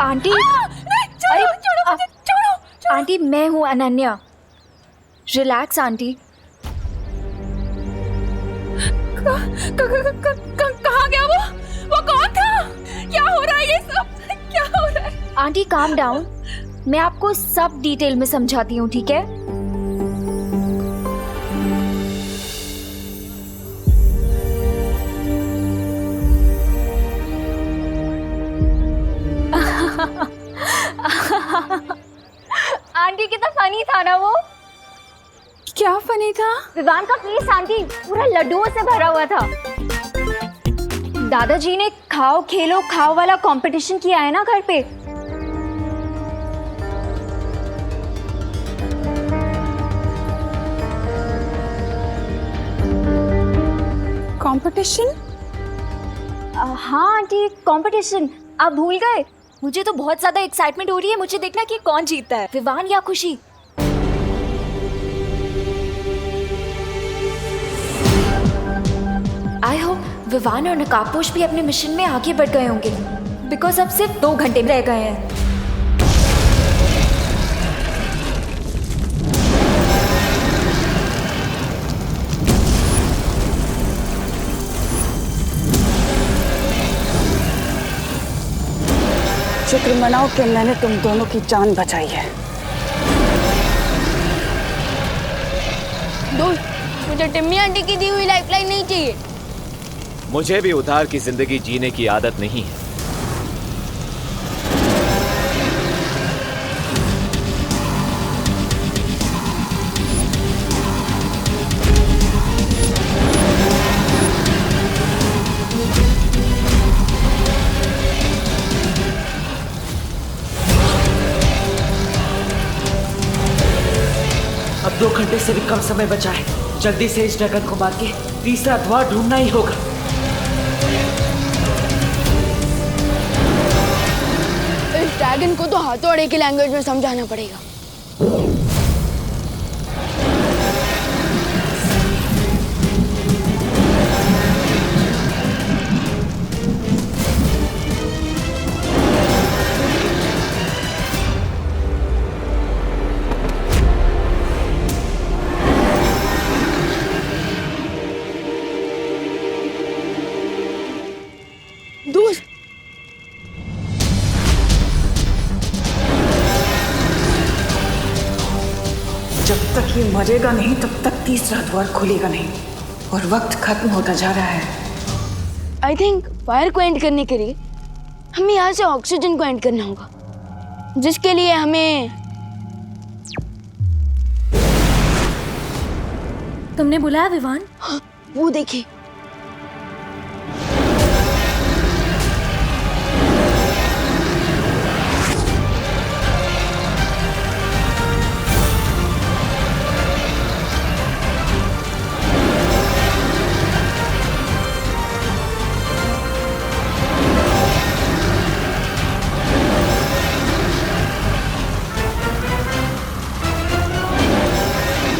Aunty, अरे आंटी, मैं हूँ अनन्या। Relax aunty. कहाँ गया वो? वो कौन था? क्या हो रहा है ये सब? क्या हो रहा है? आंटी काम डाउन, मैं आपको सब डिटेल में समझाती हूँ, ठीक है? आंटी कितना फनी था ना वो। क्या फनी था? विवान का फेस आंटी पूरा लड्डुओं से भरा हुआ था। दादाजी ने खाओ खेलो खाओ वाला कंपटीशन किया है ना घर पे। कंपटीशन? हाँ आंटी, कंपटीशन। आप भूल गए? मुझे तो बहुत ज्यादा एक्साइटमेंट हो रही है। मुझे देखना कि कौन जीतता है, विवान या खुशी। आई होप विवान और नकाबपोश भी अपने मिशन में आगे बढ़ गए होंगे, बिकॉज अब सिर्फ 2 घंटे रह गए हैं। शुक्र मनाओ कि मैंने तुम दोनों की जान बचाई है। दोस्त, मुझे टिम्मी आंटी की दी हुई लाइफलाइन नहीं चाहिए। मुझे भी उधार की जिंदगी जीने की आदत नहीं है। अब 2 घंटे से भी कम समय बचा है। जल्दी से इस ड्रैगन को मार के तीसरा द्वार ढूंढना ही होगा। इस ड्रैगन को तो हाथोड़े की लैंग्वेज में समझाना पड़ेगा। दोस्त, जब तक ये मरेगा नहीं तब तक तीसरा द्वार खुलेगा नहीं, और वक्त खत्म होता जा रहा है। आई थिंक फायर को एंड करने के लिए हमें यहाँ से ऑक्सीजन को एंड करना होगा, जिसके लिए हमें। तुमने बुलाया विवान? हाँ, वो देखिए।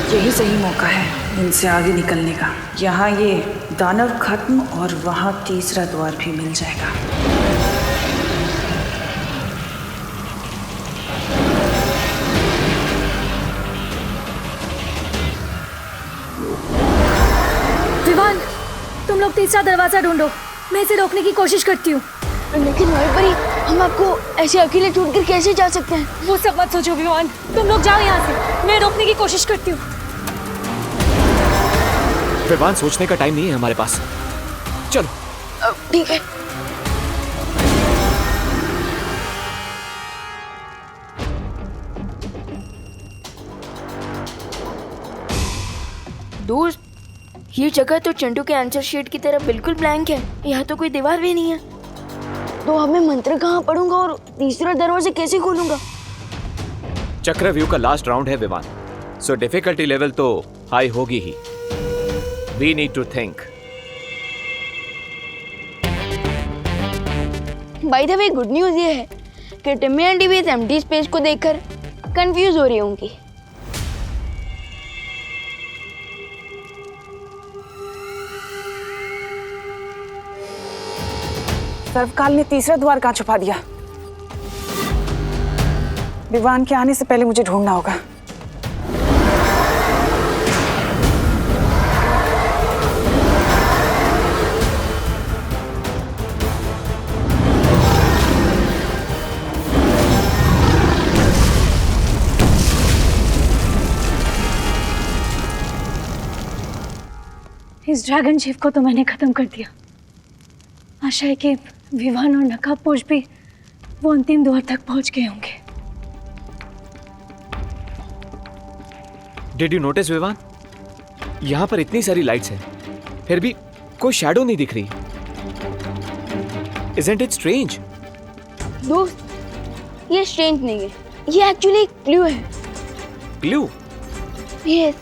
यही सही मौका है इनसे आगे निकलने का। यहाँ ये दानव खत्म और वहाँ तीसरा द्वार भी मिल जाएगा। विवान, तुम लोग तीसरा दरवाजा ढूंढो, मैं इसे रोकने की कोशिश करती हूँ। लेकिन वहीं पर ही हम आपको ऐसे अकेले छोड़कर कैसे जा सकते हैं? वो सब मत सोचो विवान, तुम लोग जाओ यहाँ से, मैं रोकने की कोशिश करती हूँ। विवान, सोचने का टाइम नहीं है हमारे पास, चलो। ठीक है। दोस्त, ये जगह तो चंटू के आंसर शीट की तरह बिल्कुल ब्लैंक है। यहाँ तो कोई दीवार भी नहीं है, तो अब मैं मंत्र कहाँ पढ़ूंगा और तीसरा दरवाजा कैसे खोलूंगा? चक्रव्यूह का लास्ट राउंड है विवान, सो डिफिकल्टी लेवल तो हाई होगी ही। We need to think. By the way, good news ये है कि टिम्मी आंटी भी इस एम्प्टी स्पेस को देखकर कंफ्यूज हो रही होंगी। सर्वकाल ने तीसरा द्वार कहाँ छुपा दिया? विवान के आने से पहले मुझे ढूंढना होगा। इस ड्रैगन शिप को तो मैंने खत्म कर दिया। आशा है कि विवान और नकाबपोश भी वो अंतिम द्वार तक पहुंच गए होंगे। डिड यू नोटिस विवान, यहाँ पर इतनी सारी लाइट्स हैं, फिर भी कोई शैडो नहीं दिख रही। Isn't it strange? दोस्त, ये स्ट्रेंज नहीं है, ये एक्चुअली एक क्लू है। Clue? Yes,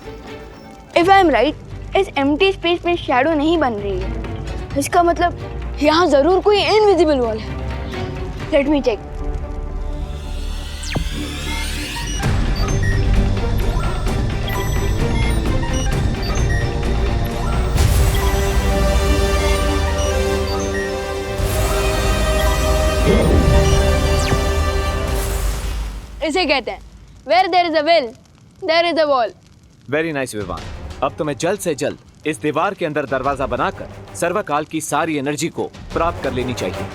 if I am right, इस एम्प्टी स्पेस में शैडो नहीं बन रही है। इसका मतलब यहाँ जरूर कोई इनविजिबल वॉल है। Let me check. इसे कहते हैं Where there is a will, there is a wall. Very nice Vivaan. अब तुम्हें जल्द से जल्द इस दीवार के अंदर दरवाजा बनाकर सर्वकाल की सारी एनर्जी को प्राप्त कर लेनी चाहिए।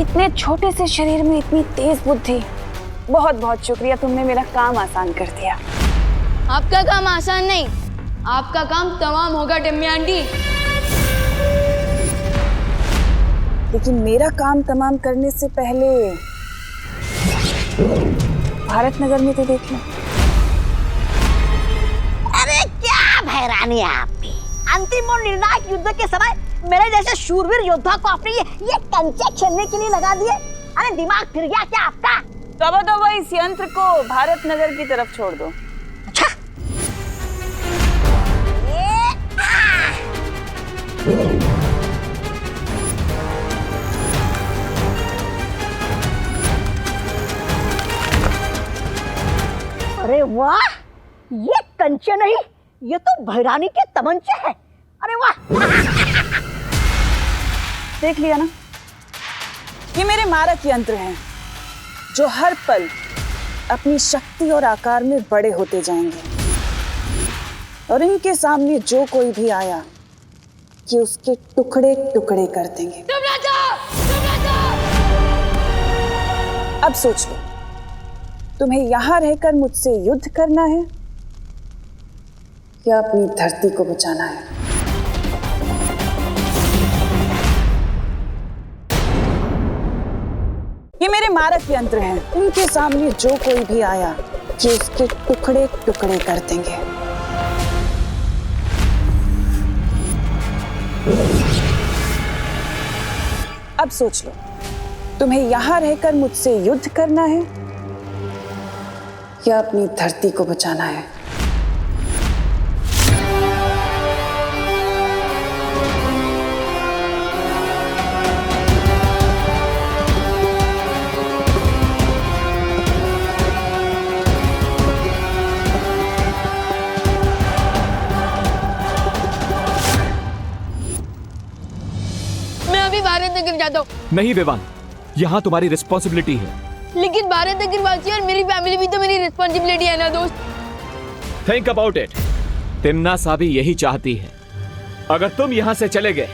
इतने छोटे से शरीर में इतनी तेज बुद्धि। बहुत बहुत शुक्रिया, तुमने मेरा काम आसान कर दिया। आपका काम आसान नहीं, आपका काम तमाम होगा टिम्मी आंटी। लेकिन मेरा काम तमाम करने से पहले भारत नगर में तो देख लो। अरे क्या भैरानी है आपकी। अंतिम और निर्णायक युद्ध के समय मेरे जैसे शूरवीर योद्धा को आपने ये कंचे खेलने के लिए लगा दिए। अरे दिमाग फिर गया क्या आपका? तो इस यंत्र को भारत नगर की तरफ छोड़ दो। अच्छा। अरे वाह, ये कंचे नहीं, ये तो भैरानी के तमंचे हैं। अरे वाह। देख लिया ना, ये मेरे मारक यंत्र हैं जो हर पल अपनी शक्ति और आकार में बड़े होते जाएंगे, और इनके सामने जो कोई भी आया कि उसके टुकड़े टुकड़े कर देंगे। अब सोच लो, तुम्हें यहां रहकर मुझसे युद्ध करना है या अपनी धरती को बचाना है? ये मेरे मारक यंत्र हैं, इनके सामने जो कोई भी आया कि उसके टुकड़े टुकड़े कर देंगे। अब सोच लो, तुम्हें यहां रहकर मुझसे युद्ध करना है या अपनी धरती को बचाना है? भारत नगर जाता हूँ। नहीं विवान, यहाँ तुम्हारी रिस्पॉन्सिबिलिटी है। लेकिन भारत नगर वासी और मेरी फैमिली भी तो मेरी रिस्पॉन्सिबिलिटी है ना दोस्त। Think about it. तिम्नासा भी यही चाहती है। अगर तुम यहाँ से चले गए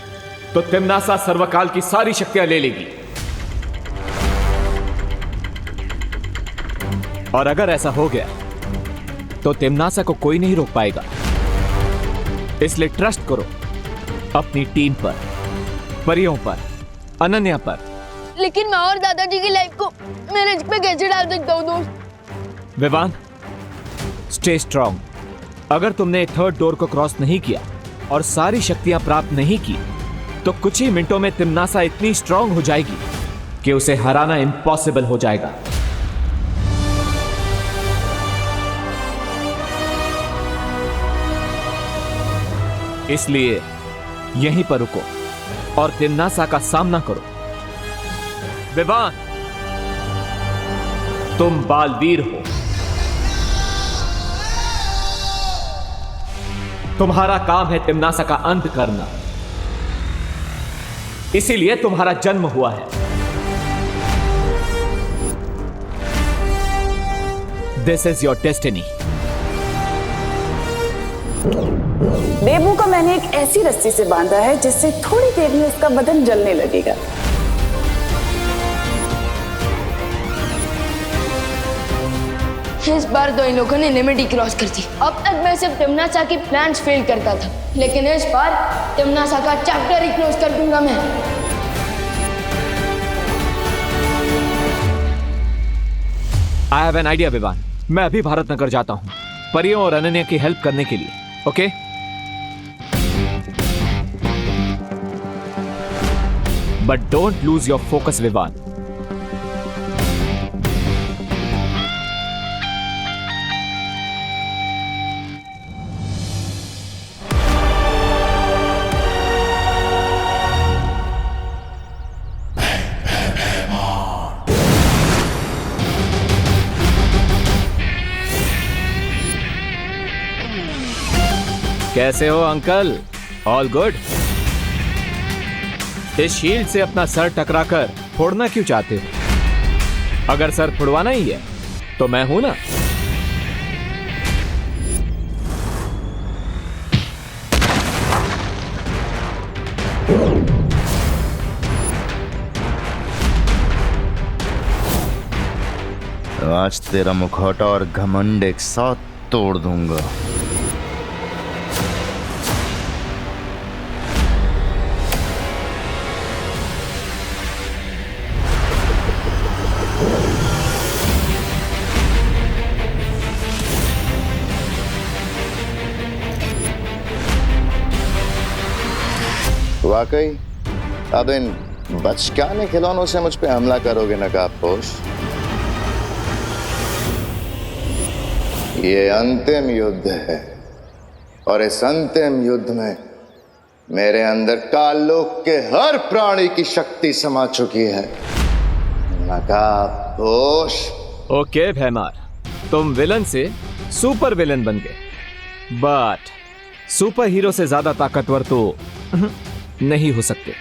तो तिम्नासा सर्वकाल की सारी शक्तियां ले लेगी, और अगर ऐसा हो गया तो तिम्नासा को कोई नहीं रोक पाएगा। इसलिए ट्रस्ट करो अपनी टीम पर, परियों पर, अनन्या पर। लेकिन मैं और दादाजी की लाइफ को मैं रिस्क पे कैसे डाल सकता हूँ दोस्त? Vivaan, stay strong. अगर तुमने थर्ड डोर को क्रॉस नहीं किया और सारी शक्तियां प्राप्त नहीं की तो कुछ ही मिनटों में तिम्नासा इतनी स्ट्रांग हो जाएगी कि उसे हराना इम्पॉसिबल हो जाएगा। इसलिए यहीं पर रुको और तिम्नासा का सामना करो। विवान, तुम बालवीर हो। तुम्हारा काम है तिम्नासा का अंत करना, इसीलिए तुम्हारा जन्म हुआ है। This is your destiny. Bebu को मैंने एक ऐसी रस्सी से बांधा है जिससे थोड़ी देर में उसका बदन जलने लगेगा। इस बार तो इन लोगों ने लिमिट ही क्रॉस कर दी। अब तक मैं सिर्फ टिमनासा की प्लान्स फेल करता था, लेकिन इस बार टिमनासा का चैप्टर ही क्लोज कर दूंगा मैं। I have an idea Vivaan. मैं अभी भारत नगर जाता हूँ परियों और अनन्या की हेल्प करने के लिए। Okay but don't lose your focus Vivaan. कैसे हो अंकल? All good? इस शील्ड से अपना सर टकराकर फोड़ना क्यों चाहते हो? अगर सर फुड़वाना ही है तो मैं हूं ना। आज तेरा मुखौटा और घमंड एक साथ तोड़ दूंगा। वाकई अब इन बचकाने खिलौनों से मुझ पे हमला करोगे नकाबपोश? ये अंतिम युद्ध है और इस अंतिम युद्ध में मेरे अंदर काललोक के हर प्राणी की शक्ति समा चुकी है नकाबपोश। ओके भैमार, तुम विलन से सुपर विलन बन गए, बट सुपर हीरो से ज्यादा ताकतवर तो नहीं हो सकते।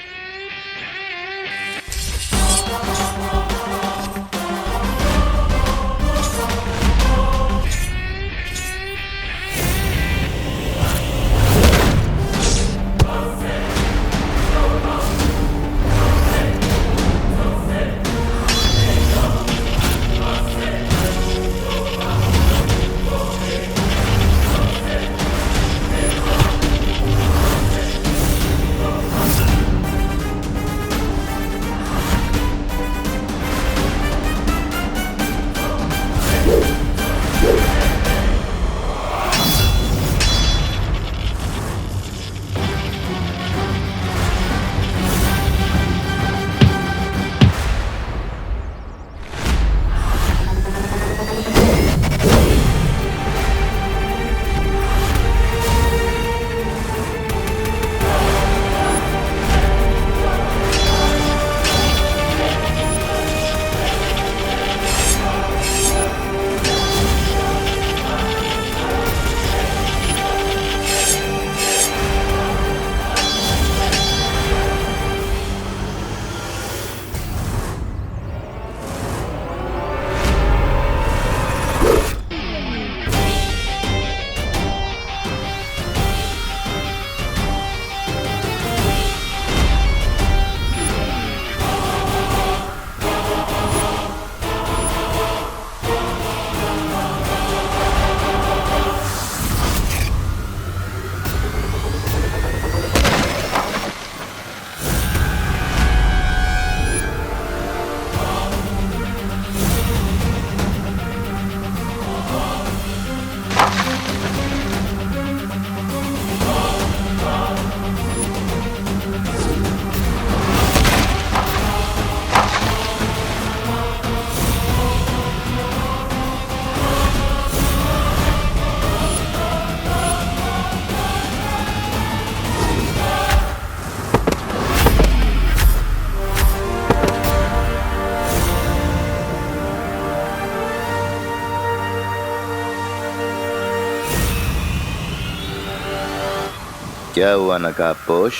क्या हुआ नकाबपोश?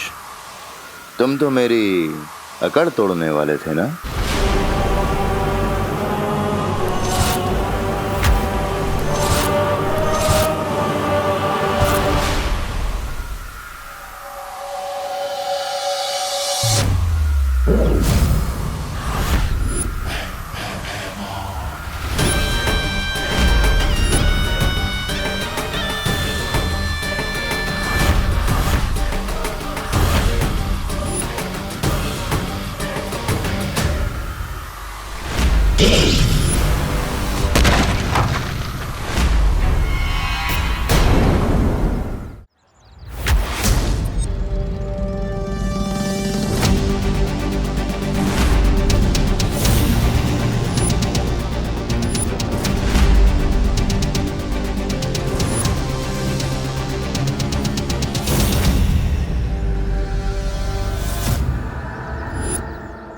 तुम तो मेरी अकड़ तोड़ने वाले थे ना?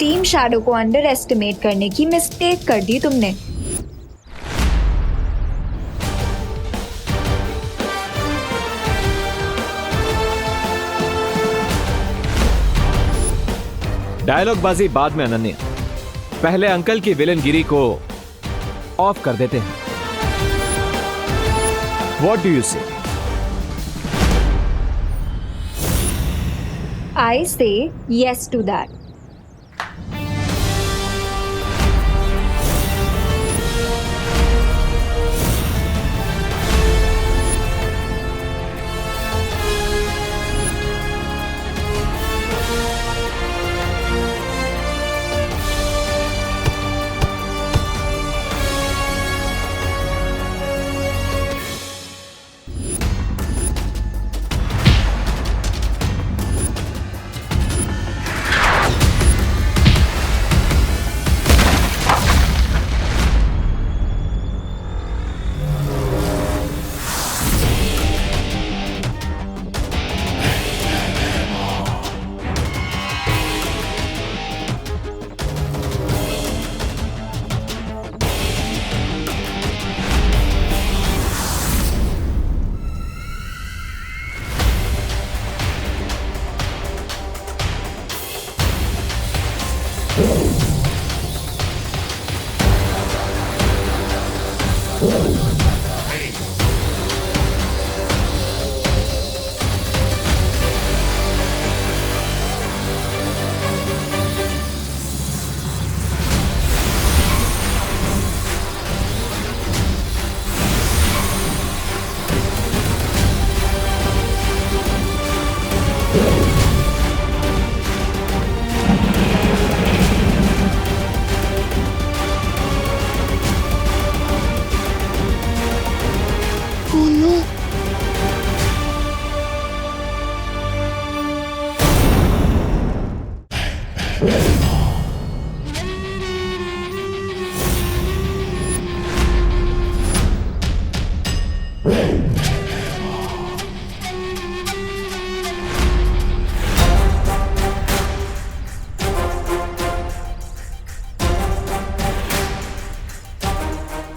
टीम शैडो को अंडर एस्टिमेट करने की मिस्टेक कर दी तुमने। डायलॉग बाजी बाद में अनन्या, पहले अंकल की विलनगिरी को ऑफ कर देते हैं। व्हाट डू यू से? I say yes to that.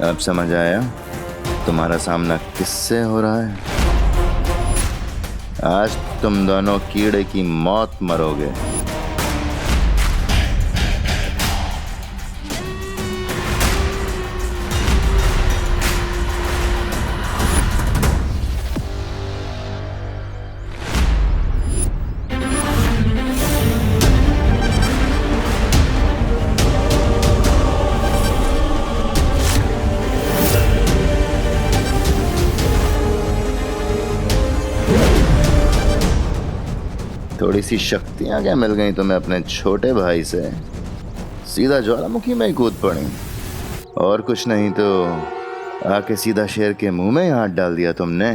अब समझ आया तुम्हारा सामना किससे हो रहा है? आज तुम दोनों कीड़े की मौत मरोगे। थोड़ी सी शक्तियां क्या मिल गई तुम्हें अपने छोटे भाई से? सीधा ज्वालामुखी में ही कूद पड़ी। और कुछ नहीं तो आके सीधा शेर के मुंह में ही हाथ डाल दिया तुमने।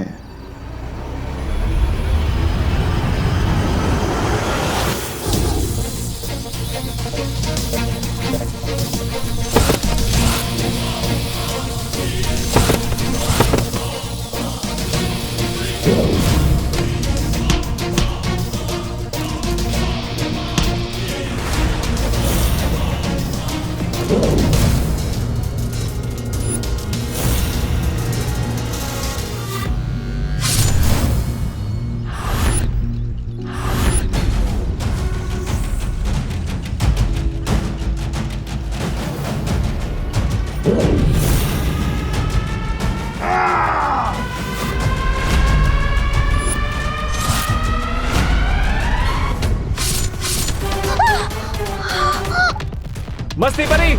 मस्ती परी,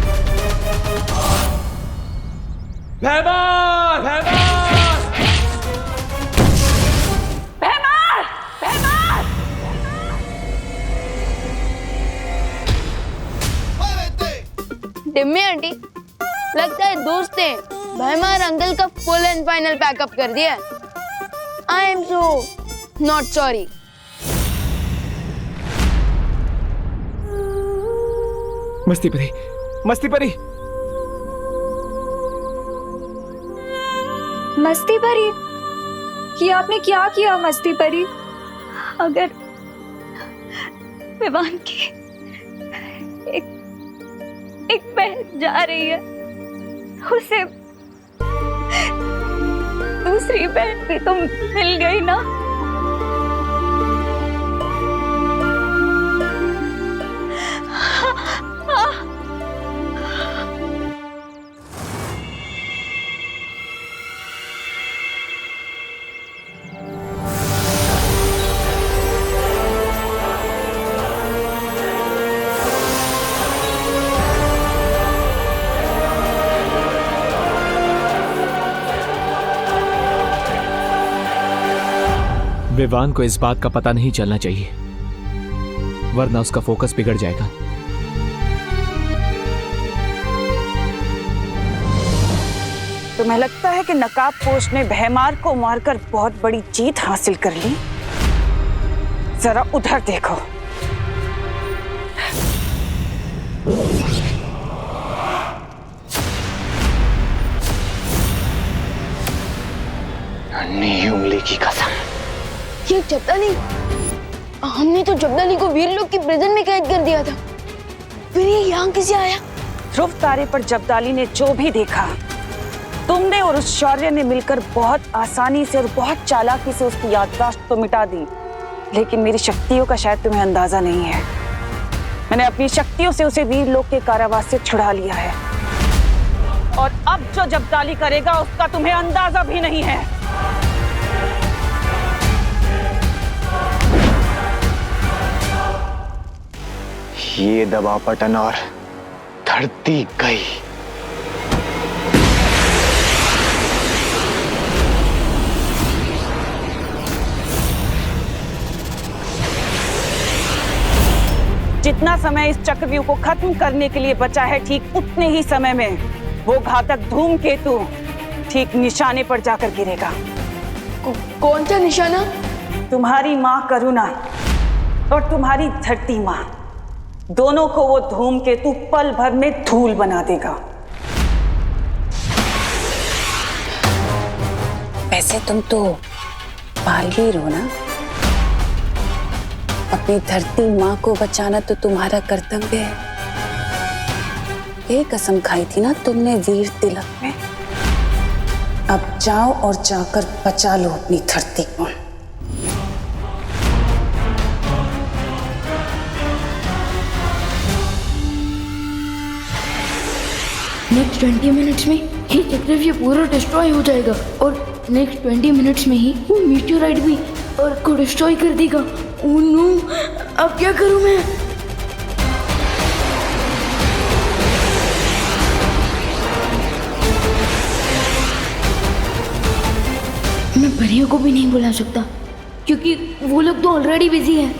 भैमार, भैमार, भैमार, भैमार। डिम्मी आंटी, लगता है दोस्त ने भैमार अंकल का फुल एंड फाइनल पैकअप कर दिया। I am so not sorry. मस्ती परी, मस्ती परी, मस्ती परी, ये आपने क्या किया मस्ती परी? अगर विवान की एक एक बहन जा रही है, उसे दूसरी बहन भी तो मिल गई ना। विवान को इस बात का पता नहीं चलना चाहिए, वरना उसका फोकस बिगड़ जाएगा। तुम्हें लगता है कि नकाबपोश ने भैमार को मारकर बहुत बड़ी जीत हासिल कर ली? जरा उधर देखो। नन्ही उंगली की कसम, ये जब्दाली, हमने तो जब्दाली को वीर लोग की प्रिजन में कैद कर दिया था, फिर ये यहाँ कैसे आया? ध्रुव तारे पर जब्दाली ने जो भी देखा, तुमने और उस शौर्य ने मिलकर बहुत आसानी से और बहुत चालाकी से उसकी याददाश्त तो मिटा दी, लेकिन मेरी शक्तियों का शायद तुम्हें अंदाजा नहीं है। मैंने अपनी शक्तियों से उसे वीर लोक के कारावास से छुड़ा लिया है, और अब जो जब्दाली करेगा उसका तुम्हें अंदाजा भी नहीं है। ये दबा पटन और धरती गई। जितना समय इस चक्रव्यूह को खत्म करने के लिए बचा है, ठीक उतने ही समय में वो घातक धूमकेतु ठीक निशाने पर जाकर गिरेगा। कौन सा निशाना? तुम्हारी माँ करुणा और तुम्हारी धरती माँ, दोनों को वो धूमकेतु पल भर में धूल बना देगा। वैसे तुम तो बालवीर हो ना? अपनी धरती माँ को बचाना तो तुम्हारा कर्तव्य है। ये कसम खाई थी ना तुमने वीर तिलक में। अब जाओ और जाकर बचा लो अपनी धरती को। नेक्स्ट 20 मिनट्स में ये चक्रव्यूह पूरा डिस्ट्रॉय हो जाएगा, और नेक्स्ट 20 मिनट्स में ही वो मीटियोराइट भी अर्थ को डिस्ट्रॉय कर देगा। ओह नो, अब क्या करूं मैं? मैं परियों को भी नहीं बुला सकता, क्योंकि वो लोग तो ऑलरेडी बिजी हैं।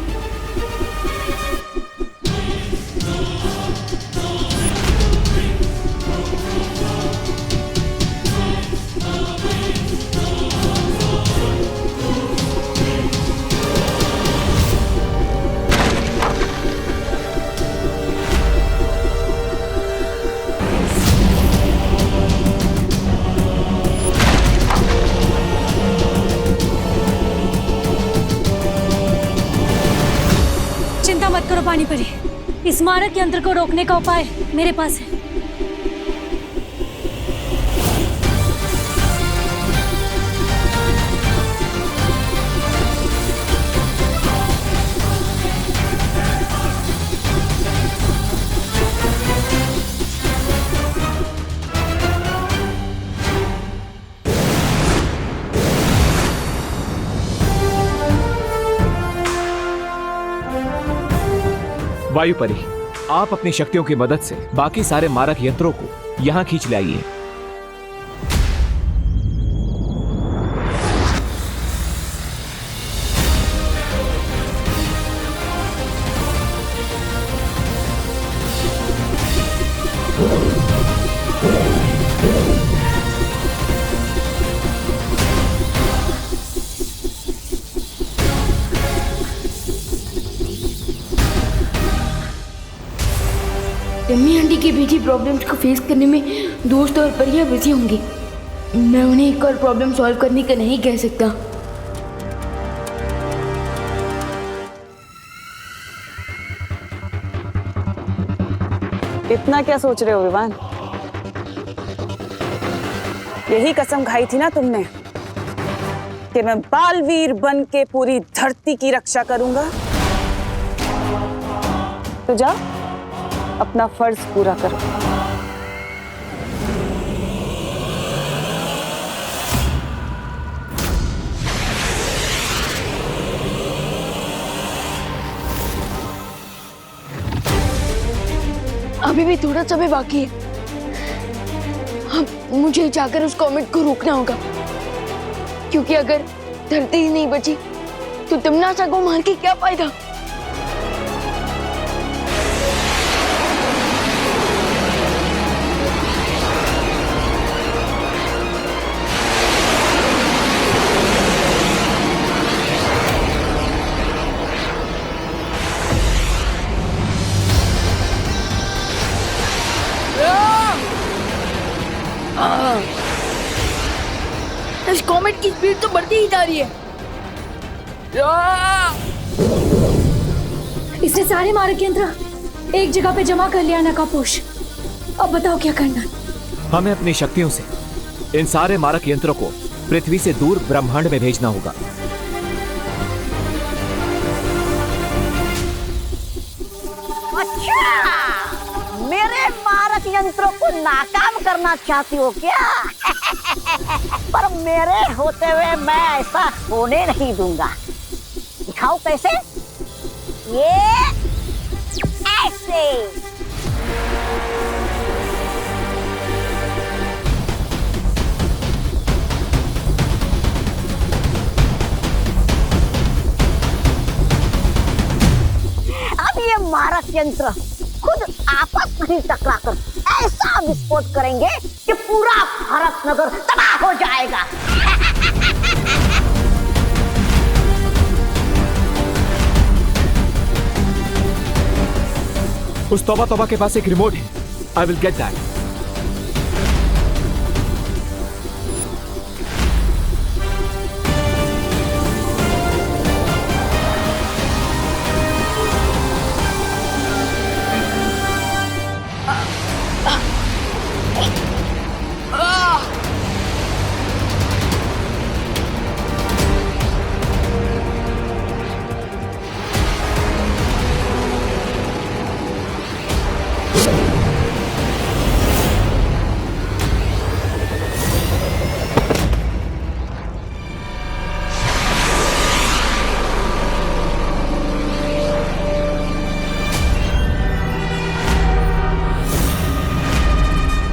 मत करो पानी परी, इस मारक यंत्र को रोकने का उपाय मेरे पास है। वायु परी, आप अपनी शक्तियों की मदद से बाकी सारे मारक यंत्रों को यहां खींच लाइए। टम्मी आंटी की बीजी प्रॉब्लम्स को फेस करने में दोस्त और परियां बिजी होंगी। मैं उन्हें एक और प्रॉब्लम सॉल्व करने का नहीं कह सकता। इतना क्या सोच रहे हो विवान? यही कसम खाई थी ना तुमने कि मैं बालवीर बन के पूरी धरती की रक्षा करूंगा। तो जाओ अपना फर्ज पूरा करो। अभी भी थोड़ा समय बाकी है। अब मुझे जाकर उस कॉमेट को रोकना होगा, क्योंकि अगर धरती ही नहीं बची तो तमनासा को मार के क्या फायदा। इस कॉमेट की स्पीड तो बढ़ती ही जा रही है। इसने सारे मारक यंत्र एक जगह पे जमा कर लिया नकाबपोश। अब बताओ क्या करना है? हमें अपनी शक्तियों से इन सारे मारक यंत्रों को पृथ्वी से दूर ब्रह्मांड में भेजना होगा। अच्छा, मेरे मारक यंत्रों को नाकाम करना चाहती हो क्या? पर मेरे होते हुए मैं ऐसा होने नहीं दूंगा। दिखाओ कैसे? ये ऐसे। अब ये मारक यंत्र खुद आपस में टकराकर ऐसा विस्फोट करेंगे कि पूरा भारत नगर तबाह हो जाएगा। उस तौबा तौबा के पास एक रिमोट है। I will get that.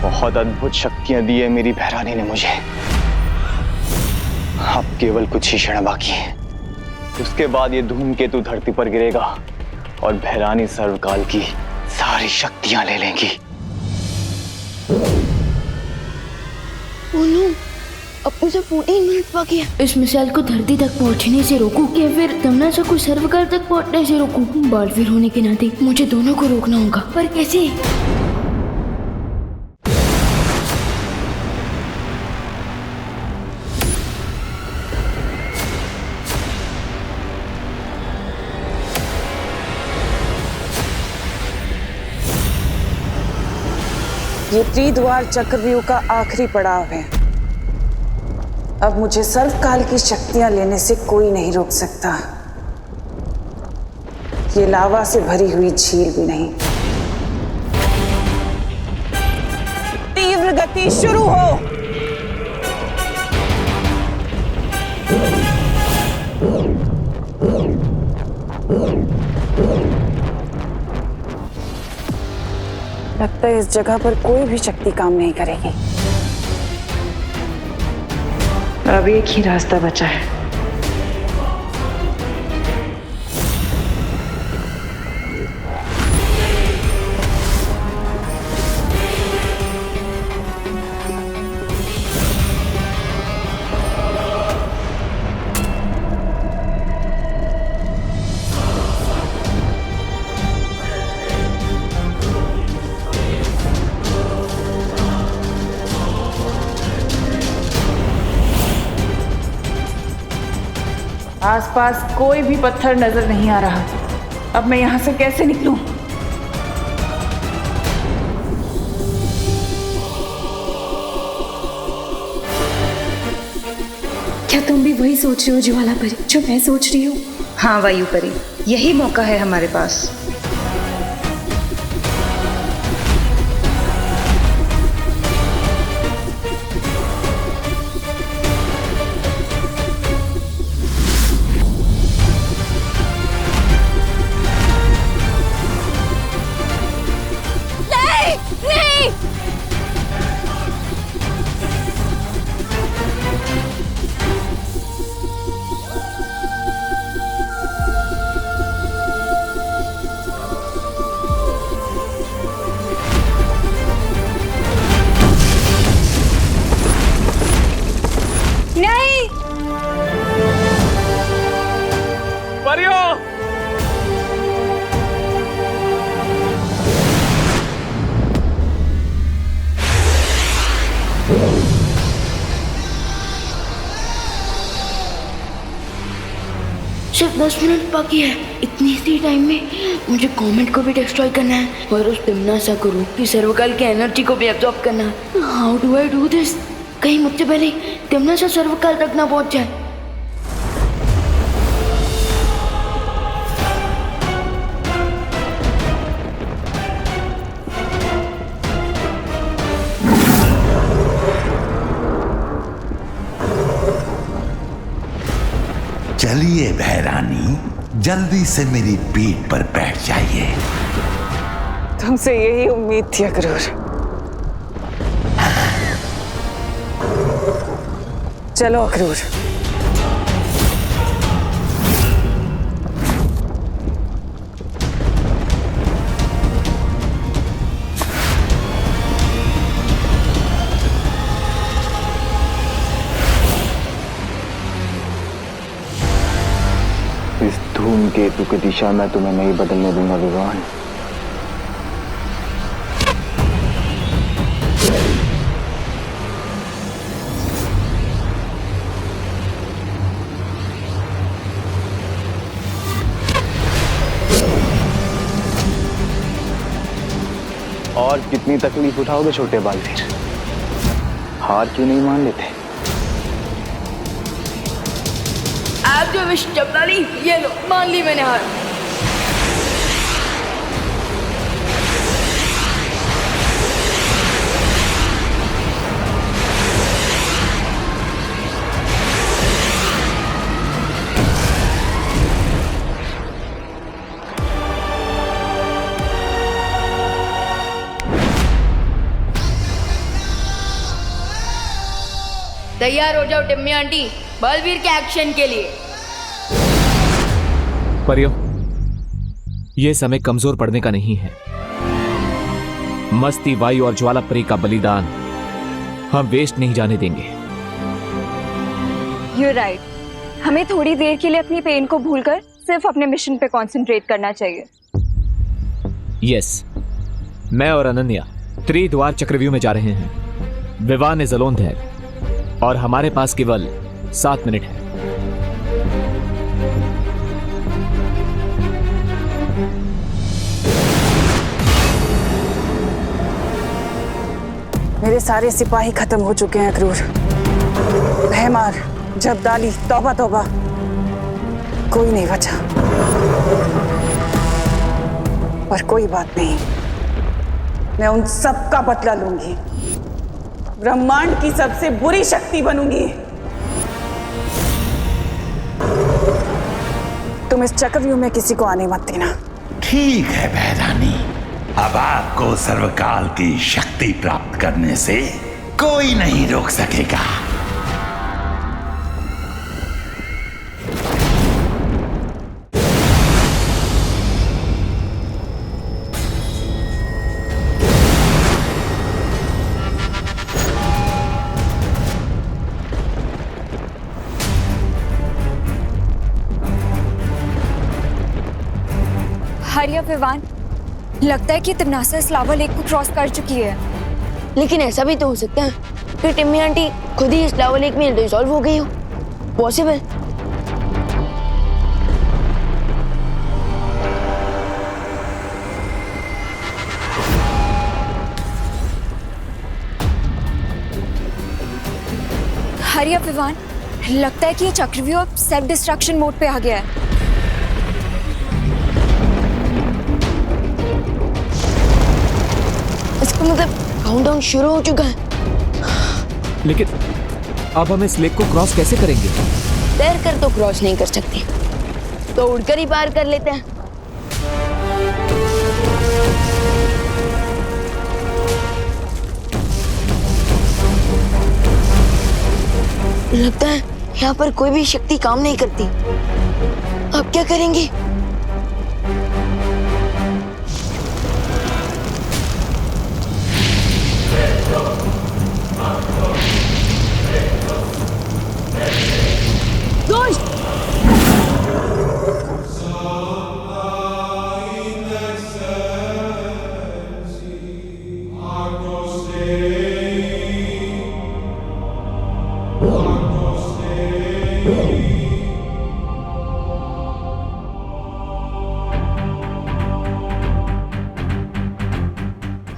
बहुत अद्भुत शक्तियां दी है मेरी बहरानी ने मुझे। अब केवल कुछ ही क्षण बाकी है, उसके बाद ये धूमकेतु धरती पर गिरेगा और बहरानी सर्वकाल की सारी शक्तियां ले लेंगी। अब मुझे 14 मिनट बाकी है। इस मिसाइल को धरती तक पहुंचने से रोकूं या फिर तमन्ना को सर्वकाल तक पहुंचने से रोकूं? बालवीर होने के नाते मुझे दोनों को रोकना होगा, पर कैसे? ये त्रिद्वार चक्रव्यूह का आखिरी पड़ाव है। अब मुझे सर्वकाल की शक्तियां लेने से कोई नहीं रोक सकता। ये लावा से भरी हुई झील भी नहीं। तीव्र गति शुरू हो। लगता है इस जगह पर कोई भी शक्ति काम नहीं करेगी। अब एक ही रास्ता बचा है। आसपास कोई भी पत्थर नजर नहीं आ रहा। अब मैं यहां से कैसे निकलूं? क्या तुम भी वही सोच रहे हो ज्वाला परी जो मैं सोच रही हूँ? हाँ वायु परी, यही मौका है हमारे पास। नहीं नहीं नहीं परियो! सिर्फ 10 मिनट बाकी है। इतनी सी टाइम में मुझे कॉमेट को भी डिस्ट्रॉय करना है और उस तिमनासा को रूप की सर्वकाल की एनर्जी को भी एब्जॉर्ब करना है। How do I do this? कहीं मुझसे पहले तिमनासा सर्वकाल तक ना पहुंच जाए। चलिए भैरानी, जल्दी से मेरी पीठ पर बैठ जाइए। तुमसे यही उम्मीद थी अक्रूर। चलो अक्रूर। इस धूमकेतु की दिशा मैं तुम्हें नहीं बदलने दूंगा विवान। और कितनी तकलीफ उठाओगे छोटे बालवीर? हार क्यों नहीं मान लेते? आप जो विश चपलानी, ये लो, मान ली मैंने हार। तैयार हो जाओ टिम्मी आंटी, बलवीर के एक्शन के लिए। परियो, यह समय कमजोर पड़ने का नहीं है। मस्ती, वायु और ज्वाला परी का बलिदान हम वेस्ट नहीं जाने देंगे। You're right. हमें थोड़ी देर के लिए अपनी पेन को भूलकर सिर्फ अपने मिशन पे कंसंट्रेट करना चाहिए। यस, मैं और अनन्या त्रिद्वार चक्रव्यूह में जा रहे हैं। विवान इज अलोन देयर और हमारे पास केवल 7 मिनट है। मेरे सारे सिपाही खत्म हो चुके हैं अक्रूर। भैमार, जबदाली, तौबा तौबा, कोई नहीं बचा। पर कोई बात नहीं, मैं उन सब का बदला लूंगी। ब्रह्मांड की सबसे बुरी शक्ति बनूंगी। तुम इस चक्रव्यूह में किसी को आने मत देना। ठीक है भैरानी, अब आपको सर्वकाल की शक्ति प्राप्त करने से कोई नहीं रोक सकेगा। हरिया विवान, लगता है कि तिमनासा इस लावा लेक को क्रॉस कर चुकी है। लेकिन ऐसा भी तो हो सकता है कि टिम्मी आंटी खुद ही इस लावा लेक में डिसॉल्व हो गई हो। पॉसिबल। हरिया विवान, लगता है कि ये चक्रव्यूह अब सेल्फ डिस्ट्रक्शन मोड पे आ गया है। इसका मतलब काउंटडाउन शुरू हो चुका है। लेकिन अब हम इस लेक को क्रॉस कैसे करेंगे? तैर कर तो क्रॉस नहीं कर सकते, तो उड़कर ही पार कर लेते हैं। लगता है यहाँ पर कोई भी शक्ति काम नहीं करती। अब क्या करेंगे?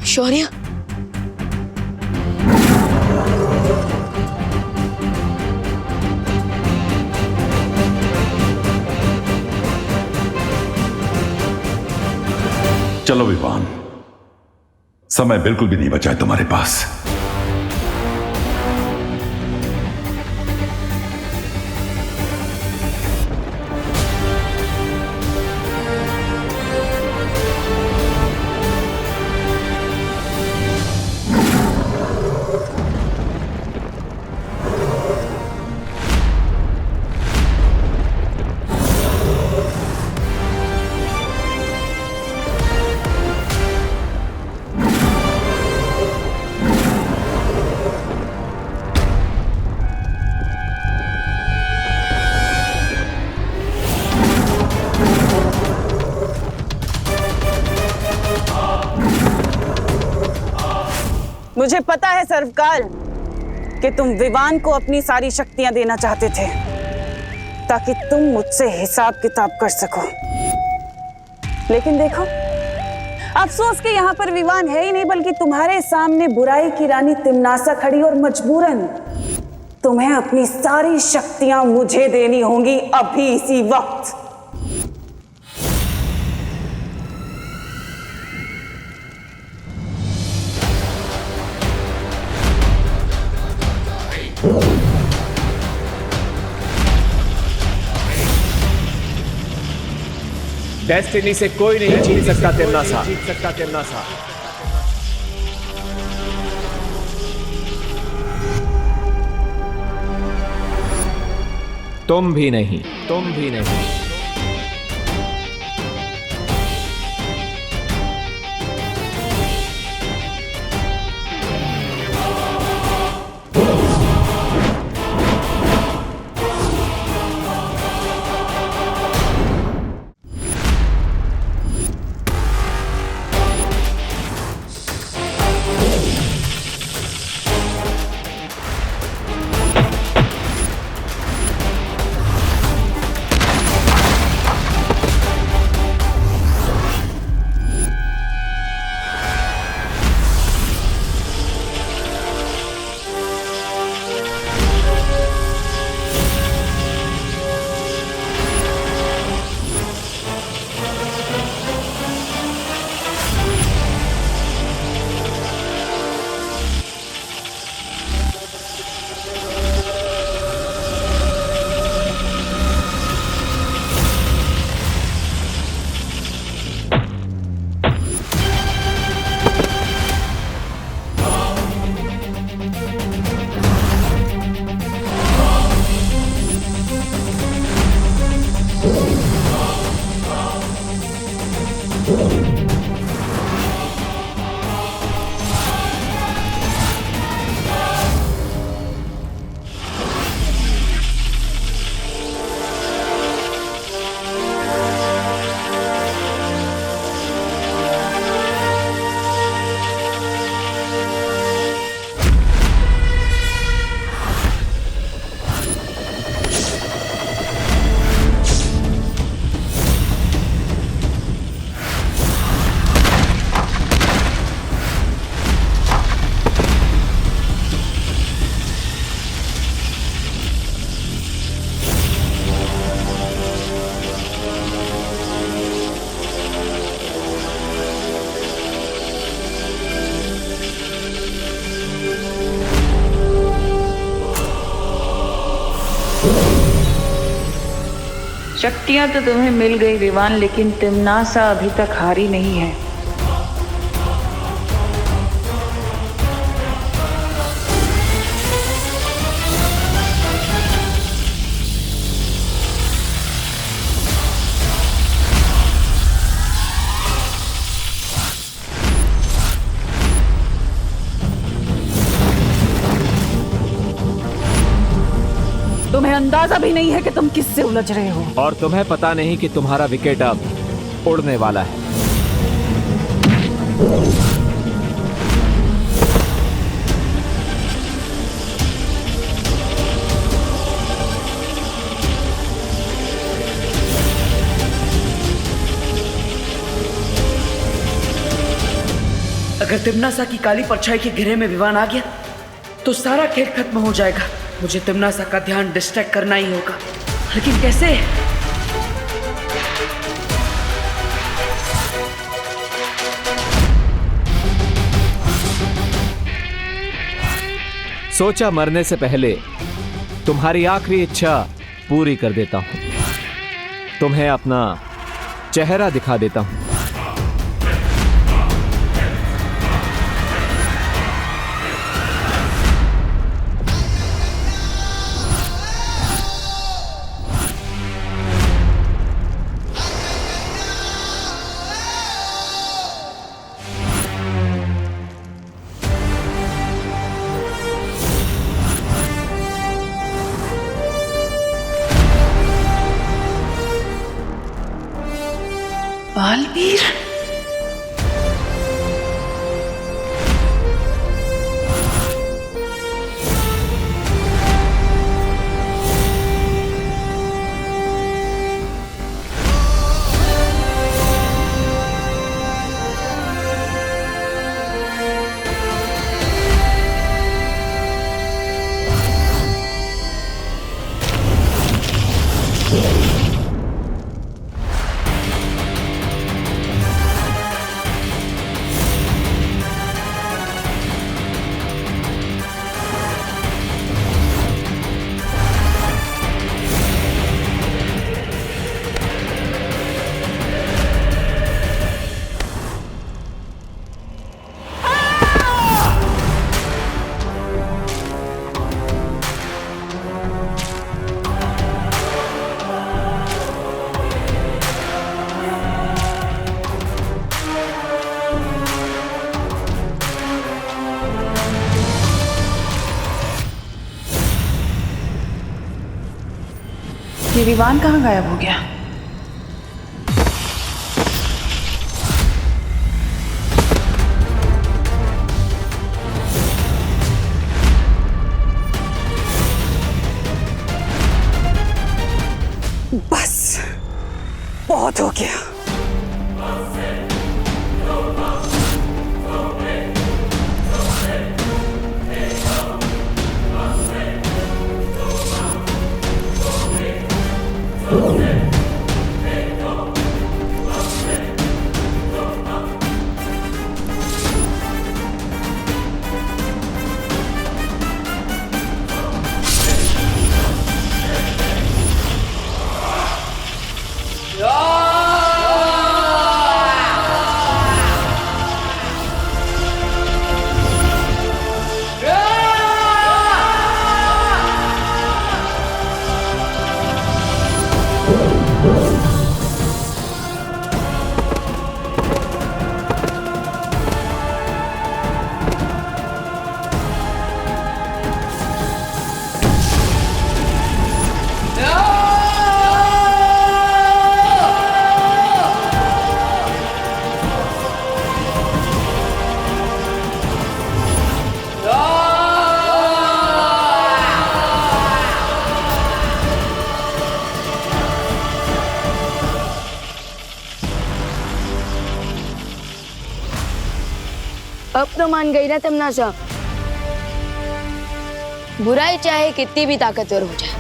शौर्य, चलो विवान, समय बिल्कुल भी नहीं बचा है तुम्हारे पास। मुझे पता है सर्वकाल कि तुम विवान को अपनी सारी शक्तियां देना चाहते थे ताकि तुम मुझसे हिसाब किताब कर सको। लेकिन देखो, अफसोस कि यहाँ पर विवान है ही नहीं, बल्कि तुम्हारे सामने बुराई की रानी तिम्नासा खड़ी और मजबूरन तुम्हें अपनी सारी शक्तियां मुझे देनी होंगी अभी इसी वक्त। डेस्टिनी से कोई नहीं जीत सकता तिम्नासा। तुम भी नहीं। शक्तियां तो तुम्हें मिल गई विवान, लेकिन तिमनासा अभी तक हारी नहीं है। तुम्हें अंदाजा भी नहीं है कि तुम किससे उलझ रहे हो। और तुम्हें पता नहीं कि तुम्हारा विकेट अब उड़ने वाला है। अगर तिमनासा की काली परछाई के घेरे में विवान आ गया तो सारा खेल खत्म हो जाएगा। मुझे तिमनासा का ध्यान डिस्ट्रैक्ट करना ही होगा, लेकिन कैसे? सोचा मरने से पहले तुम्हारी आखिरी इच्छा पूरी कर देता हूं। तुम्हें अपना चेहरा दिखा देता हूं। बालवीर, ये विवान कहाँ गायब हो गया? बस बहुत हो गया। अब तो मान गई ना तमनासा। बुराई चाहे कितनी भी ताकतवर हो जाए,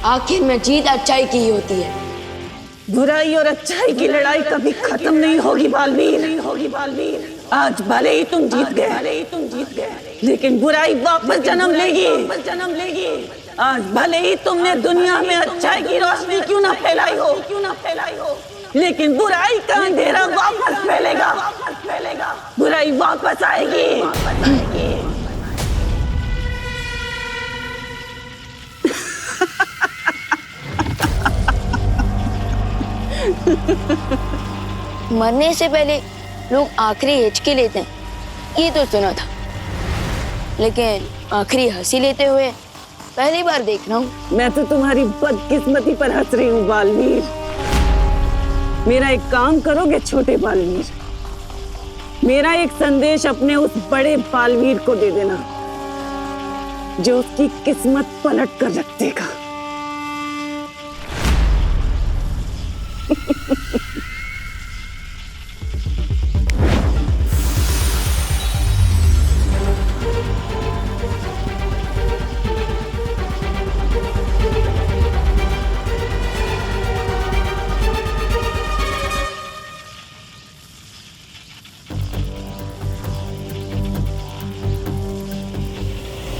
आखिर में जीत अच्छाई की ही होती है। बुराई और अच्छाई की लड़ाई कभी खत्म नहीं होगी बालवीर, नहीं होगी बालवीर। आज भले ही तुम जीत गए, लेकिन बुराई वापस जन्म लेगी। आज भले ही तुमने दुनिया में अच्छाई की रोशनी क्यों ना फैलाई हो, लेकिन बुराई का अंधेरा वापस फैलेगा। बुराई वापस आएगी। मरने से पहले लोग आखिरी हिचकी लेते हैं, ये तो सुना था, लेकिन आखिरी हंसी लेते हुए पहली बार देख रहा हूँ। मैं तो तुम्हारी बदकिस्मती पर हंस रही हूँ बालवीर। मेरा एक काम करोगे छोटे बालवीर? मेरा एक संदेश अपने उस बड़े बालवीर को दे देना जो उसकी किस्मत पलट कर रख देगा।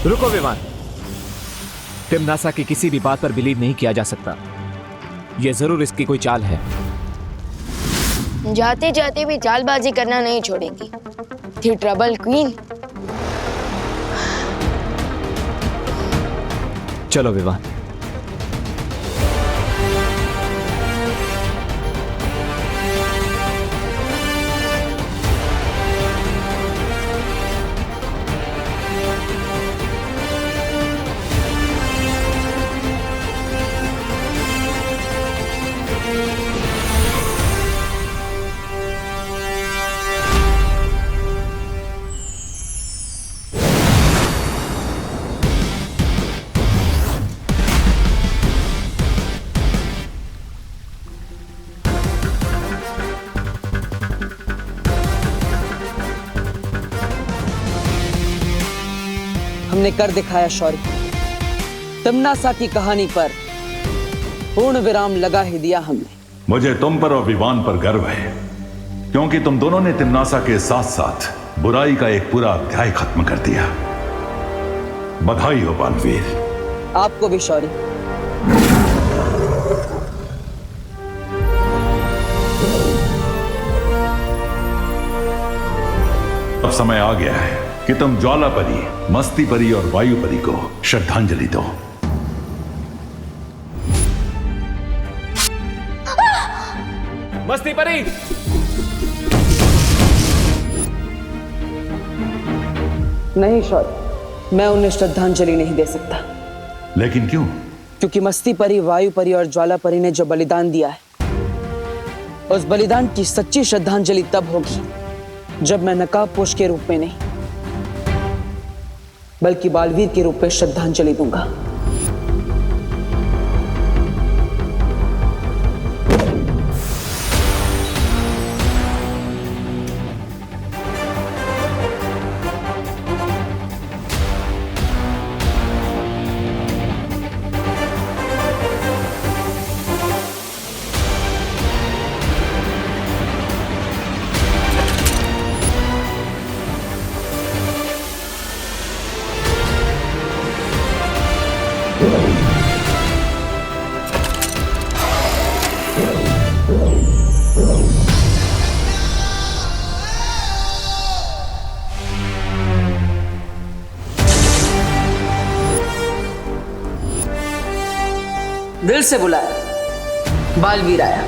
रुको विवान, तिम्नासा की किसी भी बात पर बिलीव नहीं किया जा सकता। यह जरूर इसकी कोई चाल है। जाते जाते भी चालबाजी करना नहीं छोड़ेगी। थी ट्रबल क्वीन। चलो विवान। हमने कर दिखाया शौर्य। तिम्नासा की कहानी पर पूर्ण विराम लगा ही दिया हमने। मुझे तुम पर और विवान पर गर्व है, क्योंकि तुम दोनों ने तिम्नासा के साथ साथ बुराई का एक पूरा अध्याय खत्म कर दिया। बधाई हो बालवीर। आपको भी शौर्य। अब समय आ गया है कि तुम ज्वाला परी, मस्ती परी और वायु परी को श्रद्धांजलि दो। मस्ती परी! नहीं शौर्य, मैं उन्हें श्रद्धांजलि नहीं दे सकता। लेकिन क्यों? क्योंकि मस्ती परी, वायु परी और ज्वाला परी ने जो बलिदान दिया है, उस बलिदान की सच्ची श्रद्धांजलि तब होगी जब मैं नकाबपोश के रूप में नहीं, बल्कि बालवीर के रूप में श्रद्धांजलि दूंगा। दिल से बुलाया, बालवीर आया।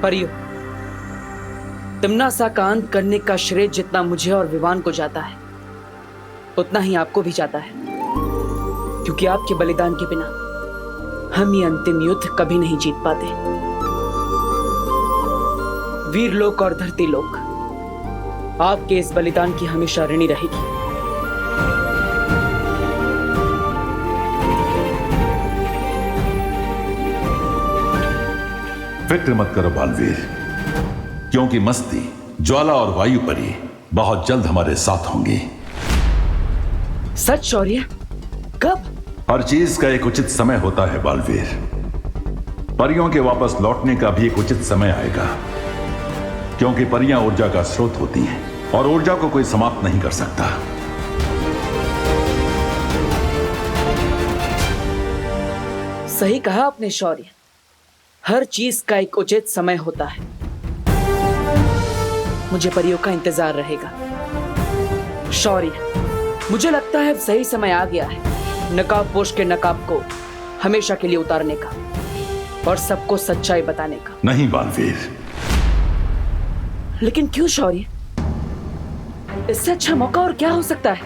परियो, तिम्नासा का अंत करने का श्रेय जितना मुझे और विवान को जाता है, उतना ही आपको भी जाता है, क्योंकि आपके बलिदान के बिना हम ये अंतिम युद्ध कभी नहीं जीत पाते। वीर लोक और धरती लोक आपके इस बलिदान की हमेशा ऋणी रहेगी। फिक्र मत करो बालवीर, क्योंकि मस्ती, ज्वाला और वायु परी बहुत जल्द हमारे साथ होंगी। सच शौर्य? कब? हर चीज का एक उचित समय होता है बालवीर। परियों के वापस लौटने का भी एक उचित समय आएगा, क्योंकि परियां ऊर्जा का स्रोत होती हैं और ऊर्जा को कोई समाप्त नहीं कर सकता। सही कहा आपने शौर्य, हर चीज का एक उचित समय होता है। मुझे परियों का इंतजार रहेगा। शौर्य, मुझे लगता है अब सही समय आ गया है नकाब पोश के नकाब को हमेशा के लिए उतारने का और सबको सच्चाई बताने का। नहीं बालवीर। लेकिन क्यों शौर्य? इससे अच्छा मौका और क्या हो सकता है?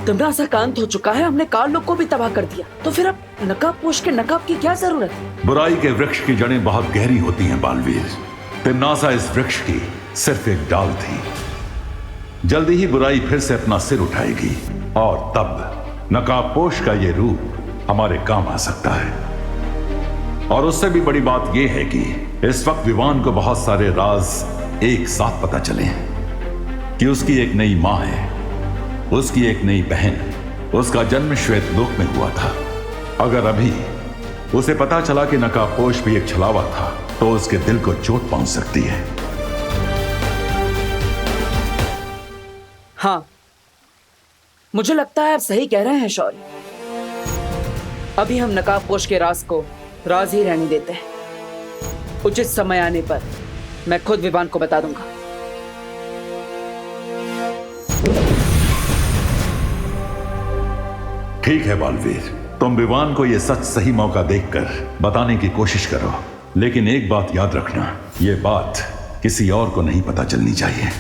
तमनासा का अंत हो चुका है, हमने काल लोक को भी तबाह कर दिया, तो फिर अब नकाब पोश के नकाब की क्या जरूरत है? बुराई के वृक्ष की जड़ें बहुत गहरी होती हैं बालवीर। तिम्नासा इस वृक्ष की सिर्फ एक डाल थी। जल्दी ही बुराई फिर से अपना सिर उठाएगी और तब नकाबपोश का ये रूप हमारे काम आ सकता है। और उससे भी बड़ी बात यह है कि इस वक्त विवान को बहुत सारे राज एक साथ पता चले हैं कि उसकी एक नई मां है, उसकी एक नई बहन, उसका जन्म श्वेत लोक में हुआ था। अगर अभी उसे पता चला कि नकाबपोश भी एक छलावा था, तो उसके दिल को चोट पहुंच सकती है। हाँ, मुझे लगता है आप सही कह रहे हैं शौर्य। अभी हम नकाबपोश के राज को राज ही रहने देते हैं। उचित समय आने पर मैं खुद विवान को बता दूंगा। ठीक है बालवीर, तुम विवान को यह सच सही मौका देखकर बताने की कोशिश करो, लेकिन एक बात याद रखना, यह बात किसी और को नहीं पता चलनी चाहिए।